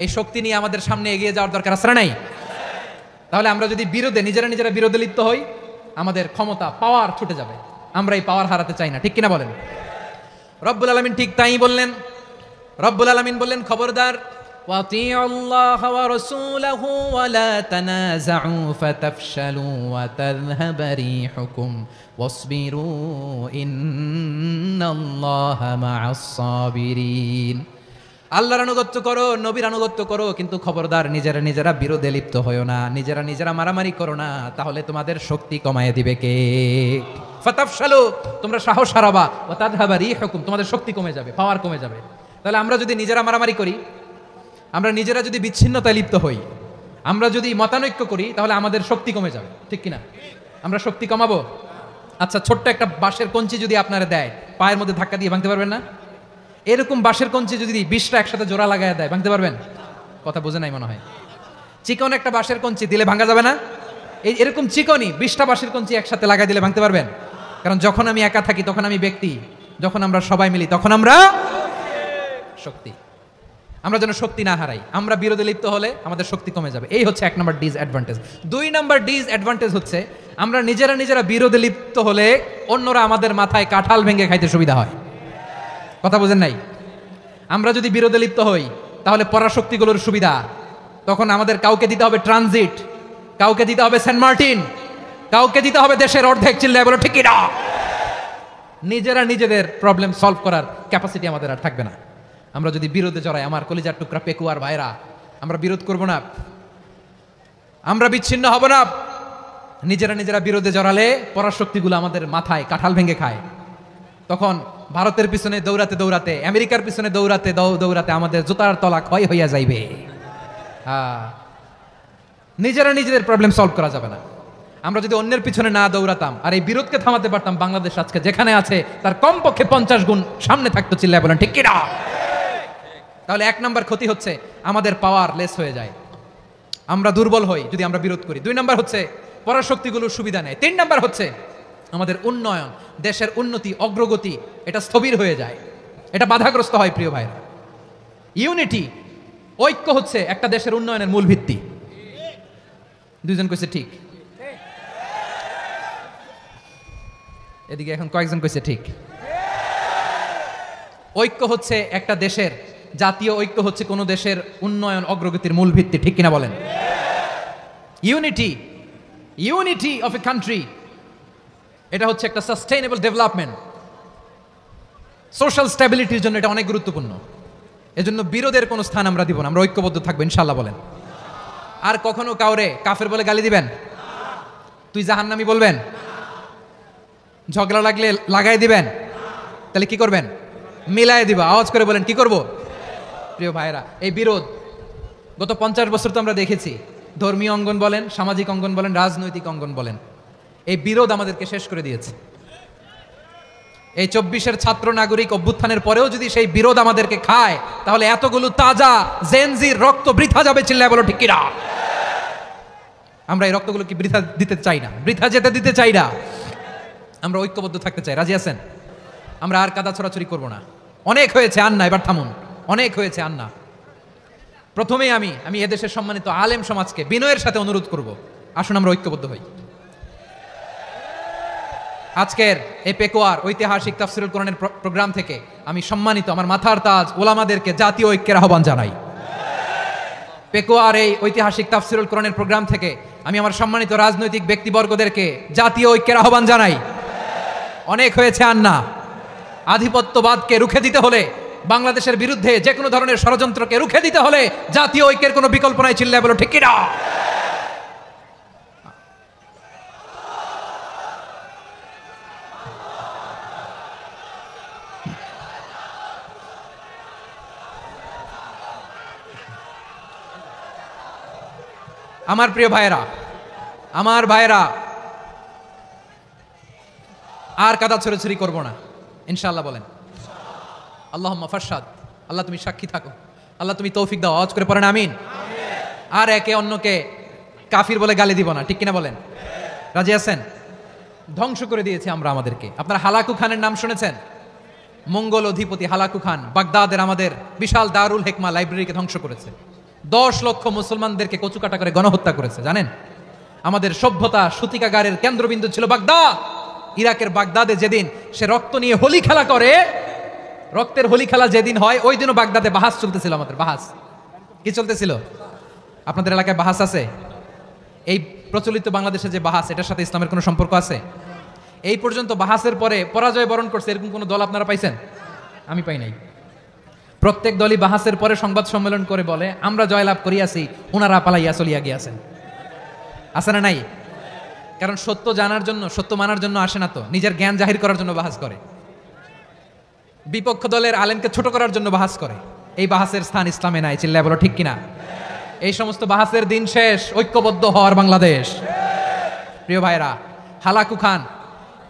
এই শক্তি নিয়ে আমাদের সামনে এগিয়ে যাওয়ার দরকার আছে না নাই? তাহলে আমরা যদি নিজেরা বিরোধে লিপ্ত হই, আমাদের ক্ষমতা, পাওয়ার ছুটে যাবে। আমরা এই পাওয়ার হারাতে চাই না, ঠিক কিনা বলেন? রব্বুল আলামিন ঠিক তাই বললেন। রব্বুল আলামিন বললেন, খবরদার, وَأَطِيعُوا اللَّهَ وَرَسُولَهُ وَلَا تَنَازَعُوا فَتَفْشَلُوا وَتَذْهَبَ رِيحُكُمْ وَاصْبِرُوا إِنَّ اللَّهَ مَعَ الصَّابِرِينَ। আল্লাহর আনুগত্য করো, নবীর আনুগত্য করো, কিন্তু খবরদার নিজেরা বিরোধে লিপ্ত হয়ো না, নিজেরা মারামারি করো না, তাহলে তোমাদের শক্তি কমায় দিবে কে? ফাতাফশালু, তোমরা সাহস হারাবা, ওয়া তাযহাবা রিহুকুম, তোমাদের শক্তি কমে যাবে, পাওয়ার কমে যাবে। তাহলে আমরা যদি নিজেরা মারামারি করি, আমরা নিজেরা যদি বিচ্ছিন্নতায় লিপ্ত হই, আমরা যদি মতানৈক্য করি, তাহলে আমাদের শক্তি কমে যাবে, ঠিক কিনা? আমরা শক্তি কমাবো। আচ্ছা, ছোট্ট একটা বাঁশের কঞ্চি যদি আপনারা দেয়, পায়ের মধ্যে ধাক্কা দিয়ে ভাঙতে পারবেন না? এরকম বাঁশের কঞ্চি যদি 20টা একসাথে জোড়া লাগায় দেয় ভাঙতে পারবেন? কথা বোঝে নাই মনে হয়। চিকন একটা বাঁশের কঞ্চি দিলে ভাঙা যাবে না? এরকম চিকনই 20টা বাঁশের কঞ্চি একসাথে লাগাই দিলে ভাঙতে পারবেন? কারণ যখন আমি একা থাকি তখন আমি ব্যক্তি, যখন আমরা সবাই মিলি তখন আমরা শক্তি। আমরা যেন শক্তি না হারাই। আমরা বিরোধে লিপ্ত হলে আমাদের শক্তি কমে যাবে। এই হচ্ছে 1 নম্বর ডিসঅ্যাডভান্টেজ। 2 নম্বর ডিসঅ্যাডভান্টেজ হচ্ছে আমরা নিজেরা বিরোধে লিপ্ত হলে অন্যরা আমাদের মাথায় কাঁঠাল ভেঙে খাইতে সুবিধা হয়। কথা বোঝেন নাই? আমরা যদি বিরোধে লিপ্ত হই তাহলে পরাশক্তিগুলোর সুবিধা, তখন আমাদের কাউকে দিতে হবে ট্রানজিট, কাউকে দিতে হবে সেন্ট মার্টিন, কাউকে দিতে হবে দেশের অর্ধেক। চিল্লায় বলো ঠিক না? নিজেদের প্রবলেম সলভ করার ক্যাপাসিটি আমাদের আর থাকবে না। আমরা যদি বিরোধে জড়াই, আমার কলিজার টুকরা পেকুয়ার ভাইরা, আমরা বিরোধ করব না, আমরা বিচ্ছিন্ন হব না। নিজেরা বিরোধে জড়ালে পরাশক্তিগুলো আমাদের মাথায় কাঁঠাল ভেঙে খায়। তখন ভারতের পিছনে দৌড়াতে, আমেরিকার পিছনে দৌড়াতে আমাদের জুতার তলা ক্ষয় হইয়া যাইবে। নিজেদের প্রবলেম সলভ করা যাবে না। আমরা যদি অন্যের পিছনে না দৌড়াতাম আর এই বিরোধকে থামাতে পারতাম, বাংলাদেশ আজকে যেখানে আছে তার কমপক্ষে 50 গুণ সামনে থাকতো। চিল্লায় বলেন ঠিক কিনা? তাহলে 1 নম্বর ক্ষতি হচ্ছে আমাদের পাওয়ার লেস হয়ে যায়, আমরা দুর্বল হই যদি আমরা বিরোধ করি। 2 নম্বর হচ্ছে পরাশক্তিগুলোর সুবিধা নেয়। 3 নম্বর হচ্ছে আমাদের উন্নয়ন, দেশের উন্নতি, অগ্রগতি এটা স্থবির হয়ে যায়, এটা বাধাগ্রস্ত হয়। প্রিয় ভাইরা, ইউনিটি, ঐক্য হচ্ছে একটা দেশের উন্নয়নের মূল ভিত্তি। 2 জন কইছে ঠিক, এদিকে এখন কয়েকজন কইছে ঠিক। ঐক্য হচ্ছে একটা দেশের, জাতীয় ঐক্য হচ্ছে কোন দেশের উন্নয়ন অগ্রগতির মূল ভিত্তি। ঠিক কিনা বলেন? ইউনিটি অফ এ কান্ট্রি, এটা হচ্ছে একটা সাস্টেইনেবল ডেভেলপমেন্ট, সোশ্যাল স্ট্যাবিলিটির জন্য এটা অনেক গুরুত্বপূর্ণ। এজন্য বিরোধের কোনো স্থান আমরা দিব না, আমরা ঐক্যবদ্ধ থাকবো ইনশাআল্লাহ। বলেন। আর কখনো কাউরে কাফের বলে গালি দিবেন? তুই জাহান্নামী বলবেন? ঝগড়া লাগলে লাগাই দিবেন? তাহলে কি করবেন? মিলাই দিবা। আওয়াজ করে বলেন কি করব? প্রিয় ভাইরা, এই বিরোধ গত 50 বছর তো আমরা দেখেছি। ধর্মীয় অঙ্গন বলেন, সামাজিক অঙ্গন বলেন, রাজনৈতিক অঙ্গন বলেন, এই বিরোধ আমাদেরকে শেষ করে দিয়েছে। এই 24-এর ছাত্র নাগরিক অভ্যুত্থানের পরেও যদি সেই বিরোধ আমাদেরকে খায়, তাহলে এতগুলো তাজা জেনজির রক্ত বৃথা যাবে। চিল্লায় বলো ঠিক কিনা? আমরা এই রক্তগুলো কি বৃথা দিতে চাই না, বৃথা যেতে দিতে চাই না। আমরা ঐক্যবদ্ধ থাকতে চাই। রাজি আছেন? আমরা আর কাদা ছড়াছড়ি করবো না। অনেক হয়েছে, আন্না, এবার থামুন। অনেক হয়েছে, আন্না। প্রথমেই আমি এদেশের সম্মানিত আলেম সমাজকে বিনয়ের সাথে অনুরোধ করব, আসুন আমরা ঐক্যবদ্ধ হই। আজকের এই পেকুয়ার ঐতিহাসিক তাফসিরুল কোরআনের প্রোগ্রাম থেকে আমি সম্মানিত আমার মাথার তাজ ওলামাদেরকে জাতীয় ঐক্যের আহ্বান জানাই। পেকুয়ার এই ঐতিহাসিক তাফসিরুল কোরআনের প্রোগ্রাম থেকে আমি আমার সম্মানিত রাজনৈতিক ব্যক্তিবর্গদেরকে জাতীয় ঐক্যের আহ্বান জানাই। অনেক হয়েছে, আন্না। আধিপত্যবাদকে রুখে দিতে হলে, বাংলাদেশের বিরুদ্ধে যে কোনো ধরনের ষড়যন্ত্রকে রুখে দিতে হলে জাতীয় ঐক্যের কোনো বিকল্প নাই। চিল্লায় বলো ঠিক কিনা? আমার প্রিয় ভাইয়েরা, আমার ভাইয়েরা, আর কাদা ছড়াছড়ি করবো না ইনশাআল্লাহ। বলেন আল্লাহুম্মা ফারশাদ। আল্লাহ তুমি সাক্ষী থাকো, আল্লাহ তুমি তৌফিক দাও। আওয়াজ করে পড়েন আমিন। আর একে অন্যকে কাফির বলে গালি দিব না। ঠিক কিনা বলেন? রাজি আছেন? ধ্বংস করে দিয়েছে আমরা আমাদেরকে। আপনারা হালাকু খানের নাম শুনেছেন? মঙ্গল অধিপতি হালাকু খান বাগদাদের আমাদের বিশাল দারুল হেকমা লাইব্রেরিকে ধ্বংস করেছে। 10 লক্ষ মুসলমানদেরকে কচুকাটা করে গণহত্যা করেছে। জানেন, আমাদের সভ্যতা সূতিকাগারের কেন্দ্রবিন্দু ছিল বাগদাদ। ইরাকের বাগদাদে যেদিন সে রক্ত নিয়ে হোলি খেলা করে, রক্তের হোলি খেলা যেদিন হয়, ওই দিনও বাগদাদে বাহাস চলতেছিল। আমাদের বাহাস কি চলতেছিল? আপনাদের এলাকায় বাহাস আছে? এই প্রচলিত বাংলাদেশে যে বাহাস, এটার সাথে ইসলামের কোনো সম্পর্ক আছে? এই পর্যন্ত বাহাসের পরে পরাজয় বরণ করছে এরকম কোন দল আপনারা পাইছেন? আমি পাই নাই। প্রত্যেক দলই বাহাসের পরে সংবাদ সম্মেলন করে বলে আমরা জয়লাভ করিয়াছি, ওনারা পালাইয়া চলিয়া গিয়াছেন। আছে না নাই? কারণ সত্য জানার জন্য, সত্য মানার জন্য আসে না তো, নিজের জ্ঞান জাহির করার জন্য বাহাস করে। বিপক্ষ দলের আলেমকে ছোট করার জন্য বাহাস করে। এই বাহাসের স্থান ইসলামে নাই। চিল্লায় বলো ঠিক কিনা? এই সমস্ত বাহাসের দিন শেষ। ঐক্যবদ্ধ হওয়ার বাংলাদেশ। প্রিয় ভাইরা, হালাকু খান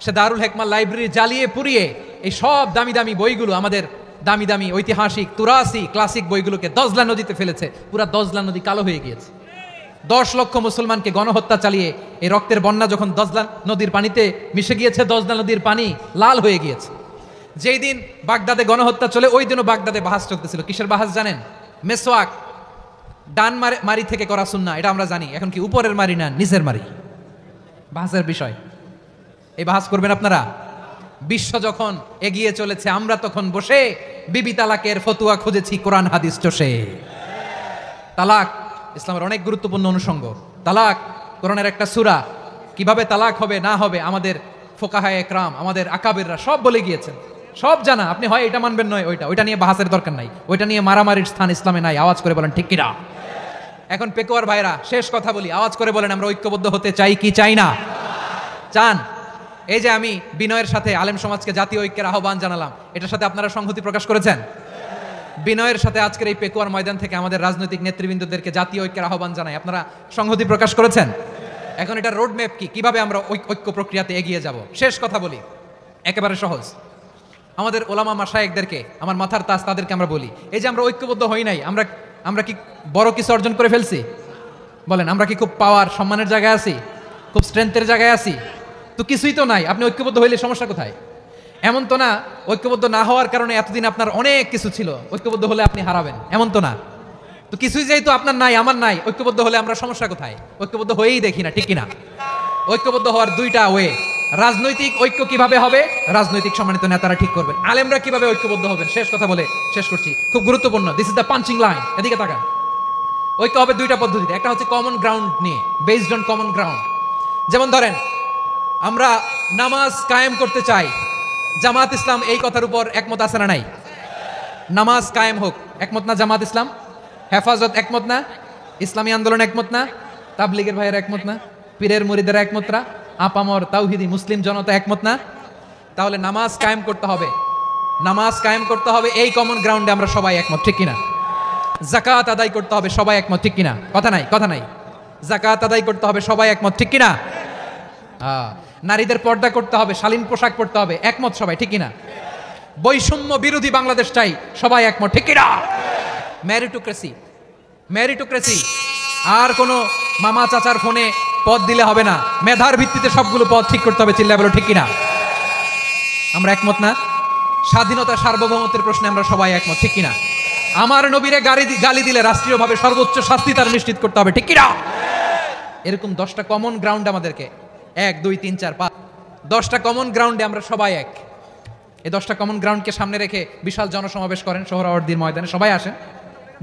সে দারুল হেকমা লাইব্রেরি জ্বালিয়ে পুড়িয়ে এই সব দামি দামি বইগুলো আমাদের দামি দামি ঐতিহাসিক তুরাসি ক্লাসিক বইগুলোকে দজলা নদীতে ফেলেছে, পুরা দজলা নদী কালো হয়ে গিয়েছে। 10 লক্ষ মুসলমানকে গণহত্যা চালিয়ে এই রক্তের বন্যা যখন দজলা নদীর পানিতে মিশে গিয়েছে, দজলা নদীর পানি লাল হয়ে গিয়েছে। যেই দিন বাগদাদে গণহত্যা চলে, ওই দিনও বাগদাদে বাহাস চলতেছিল। কিসের বাহাস জানেন? মেসওয়াক, ডান মারি থেকে করা সুন্নাহ, এটা আমরা জানি। এখন কি উপরের মারি না নিচের মারি, বাহাসের বিষয়। এই বাহাস করবেন আপনারা। বিশ্ব যখন এগিয়ে চলেছে, আমরা তখন বসে বিবি তালাকের ফতুয়া খুঁজেছি কোরআন হাদিস চষে। তালাক ইসলামের অনেক গুরুত্বপূর্ণ অনুষঙ্গ। তালাক কোরআনের একটা সূরা। কিভাবে তালাক হবে না হবে আমাদের ফোকাহায়ে একরাম, আমাদের আকাবেররা সব বলে গিয়েছেন, সব জানা। আপনি হয় এটা মানবেন, নয় ওইটা নিয়ে বাহাসের দরকার নাই, ওইটা নিয়ে মারামারির স্থান ইসলামে নাই। আওয়াজ করে বলেন ঠিক কিনা? এখন পেকুয়ার ভাইরা শেষ কথা বলি, আওয়াজ করে বলেন আমরা ঐক্যবদ্ধ হতে চাই কি চাই না? চান? এই যে আমি বিনয়ের সাথে আলেম সমাজকে জাতীয় ঐক্যের আহ্বান জানালাম, এটার সাথে আপনারা সংহতি প্রকাশ করেছেন? বিনয়ের সাথে আজকের এই পেকুয়ার ময়দান থেকে আমাদের রাজনৈতিক নেতৃবৃন্দদেরকে জাতীয় ঐক্যের আহ্বান জানাই, আপনারা সংহতি প্রকাশ করেছেন? এখন এটা রোড ম্যাপ কি, কিভাবে আমরা ঐক্য প্রক্রিয়াতে এগিয়ে যাব? শেষ কথা বলি, একেবারে সহজ। আমাদের ওলামা মাশায়েখদেরকে, আমার মাথার তাজ, তাদেরকে আমরা বলি, এই যে আমরা ঐক্যবদ্ধ হই নাই, আমরা কি বড় কিছু অর্জন করে ফেলছি? বলেন, আমরা কি খুব পাওয়ার সম্মানের জায়গায় আছি? খুব স্ট্রেংথের জায়গায় আছি? তো কিছুই তো নাই। আপনি ঐক্যবদ্ধ হইলে সমস্যা কোথায়? এমন তো না ঐক্যবদ্ধ না হওয়ার কারণে এতদিন আপনার অনেক কিছু ছিল, ঐক্যবদ্ধ হলে আপনি হারাবেন, এমন তো না। তো কিছুই যেহেতু আপনার নাই, আমার নাই, ঐক্যবদ্ধ হলে আমরা সমস্যা কোথায়? ঐক্যবদ্ধ হয়েই দেখি না, ঠিক কিনা? ঐক্যবদ্ধ হওয়ার দুইটা ওয়ে। রাজনৈতিক ঐক্য কিভাবে হবে? রাজনৈতিক সম্মানিত নেতারা ঠিক করবেন। আলেমরা কিভাবে ঐক্যবদ্ধ হবেন? শেষ কথা বলে শেষ করছি, খুব গুরুত্বপূর্ণ। This is the punching line, এদিকে তাকান। ঐক্য হবে দুইটা পদ্ধতিতে। একটা হচ্ছে কমন গ্রাউন্ড নিয়ে, বেসড অন কমন গ্রাউন্ড। যেমন ধরেন, আমরা নামাজ কায়েম করতে চাই, জামাত ইসলাম এই কথার উপর একমত আছে না নাই? নামাজ কায়েম হোক, একমত না জামাত ইসলাম? হেফাজত একমত না? ইসলামী আন্দোলন একমত না? তাবলিগের ভাইয়েরা একমত না? পীরের মুরিদেরা একমত না? আপামর তাওহিদি মুসলিম জনতা একমত না? তাহলে নামাজ কায়েম করতে হবে, নামাজ কায়েম করতে হবে এই কমন গ্রাউন্ডে আমরা সবাই একমত, ঠিক কিনা? যাকাত আদায় করতে হবে, সবাই একমত, ঠিক কিনা? কথা নাই, কথা নাই। যাকাত আদায় করতে হবে, সবাই একমত, ঠিক কিনা? নারীদের পর্দা করতে হবে, শালীন পোশাক পরতে হবে, একমত সবাই, ঠিক কিনা? বৈষম্য বিরোধী বাংলাদেশ চাই, সবাই একমত, ঠিক কিনা? মেরিটোক্রেসি, মেরিটোক্রেসি, আর কোনো মামা চাচার ফোনে পদ দিলে হবে না, মেধার ভিত্তিতে সবগুলো পদ ঠিক করতে হবে, চিল্লায় বলো ঠিক কিনা? আমরা একমত না? স্বাধীনতা সার্বভৌমত্বের প্রশ্নে আমরা সবাই একমত, ঠিক কিনা? আমার নবীরে গালি দিলে রাষ্ট্রীয়ভাবে সর্বোচ্চ শাস্তি তার নিশ্চিত করতে হবে, ঠিক কিনা? এরকম 10টা কমন গ্রাউন্ড আমাদেরকে, 1 2 3 4 5 10টা কমন গ্রাউন্ডে আমরা সবাই এক। এই 10টা কমন গ্রাউন্ডকে সামনে রেখে বিশাল জনসমাবেশ করেন সোহরাওয়ার্দীর ময়দানে, সবাই আসেন।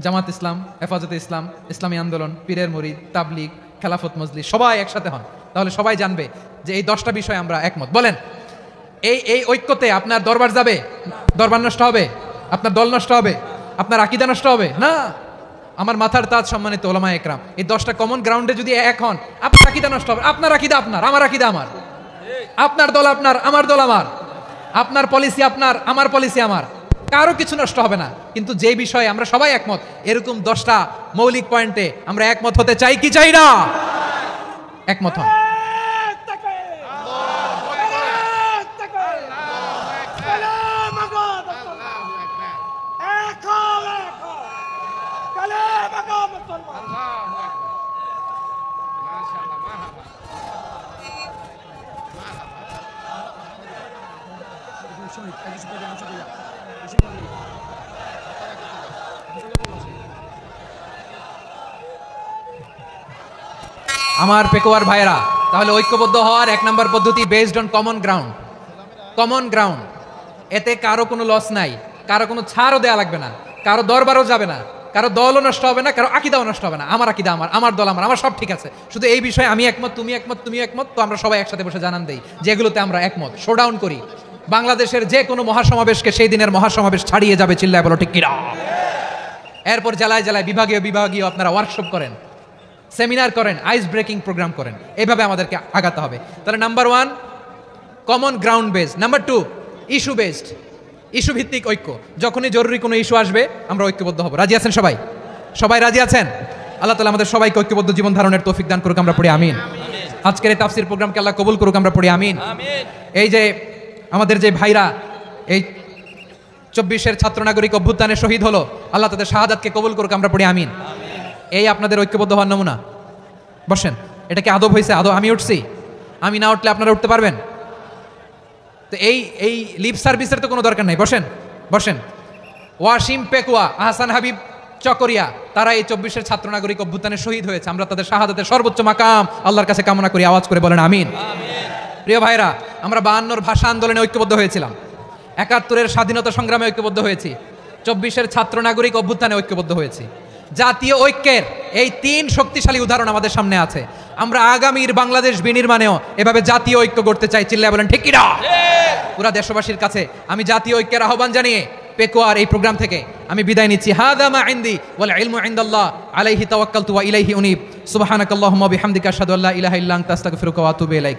জামাত ইসলাম, হেফাজতে ইসলাম, ইসলামী আন্দোলন, পীরের মুরিদ, তাবলিগ, খেলাফত মজলিস, সবাই একসাথে হন। তাহলে সবাই জানবে যে এই 10টা বিষয়ে আমরা একমত। বলেন, এই ঐক্যতে আপনার দরবার যাবে? দরবার নষ্ট হবে? আপনার দল নষ্ট হবে? আপনার আকীদা নষ্ট হবে না? আমার মাথার তাজ সম্মানিত ওলামা একরাম, এই 10টা কমন গ্রাউন্ডে যদি এক হন, আপনার আকীদা নষ্ট হবে। আপনার আকীদা আপনার, আমার আকীদা আমার, আপনার দল আপনার, আমার দল আমার, আপনার পলিসি আপনার, আমার পলিসি আমার, কারো কিছু নষ্ট হবে না। কিন্তু যে বিষয়ে আমরা সবাই একমত, এরকম 10টা মৌলিক পয়েন্টে আমরা একমত হতে চাই কি চাই না? একমত হন। আমার পেকুয়ার ভাইরা, তাহলে ঐক্যবদ্ধ হওয়ার 1 নম্বর পদ্ধতি based on common ground. Common ground, এতে কারো কোনো লস নাই, কারো কোনো ছাড়ও দেয়া লাগবে না, কারো দরবারও যাবে না, কারো দলও নষ্ট হবে না, কারো আকীদাও নষ্ট হবে না। আমার আকীদা আমার, আমার দল আমার, আমার সব ঠিক আছে। শুধু এই বিষয়ে আমি একমত, তুমি একমত, তুমি একমত, তো আমরা সবাই একসাথে বসে জানান দেই যেগুলোতে আমরা একমত, শোডাউন করি। বাংলাদেশের যে কোনো মহাসমাবেশকে সেই দিনের মহাসমাবেশ ছাড়িয়ে যাবে, চিল্লায় বলো ঠিক কিনা? এরপর জেলায় জেলায় বিভাগীয় আপনারা ওয়ার্কশপ করেন, সেমিনার করেন, আইস ব্রেকিং প্রোগ্রাম করেন। এইভাবে আমাদেরকে আগাতে হবে। তাহলে number 1 common ground based, number 2 issue based, issue ভিত্তিক ঐক্য। যখনই জরুরি কোনো ইস্যু আসবে আমরা ঐক্যবদ্ধ হব। রাজি আছেন সবাই? সবাই রাজি আছেন? আল্লাহ তাআলা আমাদের সবাইকে ঐক্যবদ্ধ জীবন ধারণের তৌফিক দান করুক, আমরা পড়ি আমিন। আজকের এই তাফসীর প্রোগ্রামকে আল্লাহ কবুল করুক, আমরা পড়ি আমিন। এই যে আমাদের যে ভাইরা এই 24-এর ছাত্র নাগরিক অভ্যুত্থানে শহীদ হলো, আল্লাহ তাদের শাহাদাতকে কবুল করুক, আমরা পড়ি আমিন। এই আপনাদের ঐক্যবদ্ধ হওয়ার নমুনা। বসেন, এটা কি আদব হয়েছে? আদব আমি উঠছি, আমি না উঠলে আপনারা উঠতে পারবেন? তো এই লিপ সার্ভিসের তো কোনো দরকার নাই। বসেন বসেন। ওয়াসিম পেকুয়া, আহসান হাবিব চকরিয়া, তারা এই 24-এর ছাত্র নাগরিক অভ্যুত্থানে শহীদ হয়েছে। আমরা তাদের শাহাদাতের সর্বোচ্চ মাকাম আল্লাহর কাছে কামনা করি। আওয়াজ করে বলেন আমিন। প্রিয় ভাইরা, আমরা 52-র ভাষা আন্দোলনে ঐক্যবদ্ধ হয়েছিলাম, 71-এর স্বাধীনতা সংগ্রামে ঐক্যবদ্ধ হয়েছি, 24-এর ছাত্র নাগরিক অভ্যুত্থানে ঐক্যবদ্ধ হয়েছি। জাতীয় ঐক্যের এই 3 শক্তিশালী উদাহরণ আমাদের সামনে আছে। আমরা আগামীর বাংলাদেশ বিনির্মাণেও এভাবে জাতীয় ঐক্য করতে চাই। চিল্লায় বলেন ঠিক কি না? পুরা দেশবাসীর কাছে আমি জাতীয় ঐক্যের আহ্বান জানিয়ে পেকুয়ার এই প্রোগ্রাম থেকে আমি বিদায় নিচ্ছি। হাদা মা ইনদি ওয়াল ইলমু ইনদাল্লাহ আলাইহি তাওয়াক্কালতু ওয়া ইলাইহি উনীব। সুবহানাকাল্লাহুম্মা বিহামদিকা আশহাদু আল্লা ইলাহা ইল্লা আনতা আস্তাগফিরুকা ওয়া আতুবু ইলাইক।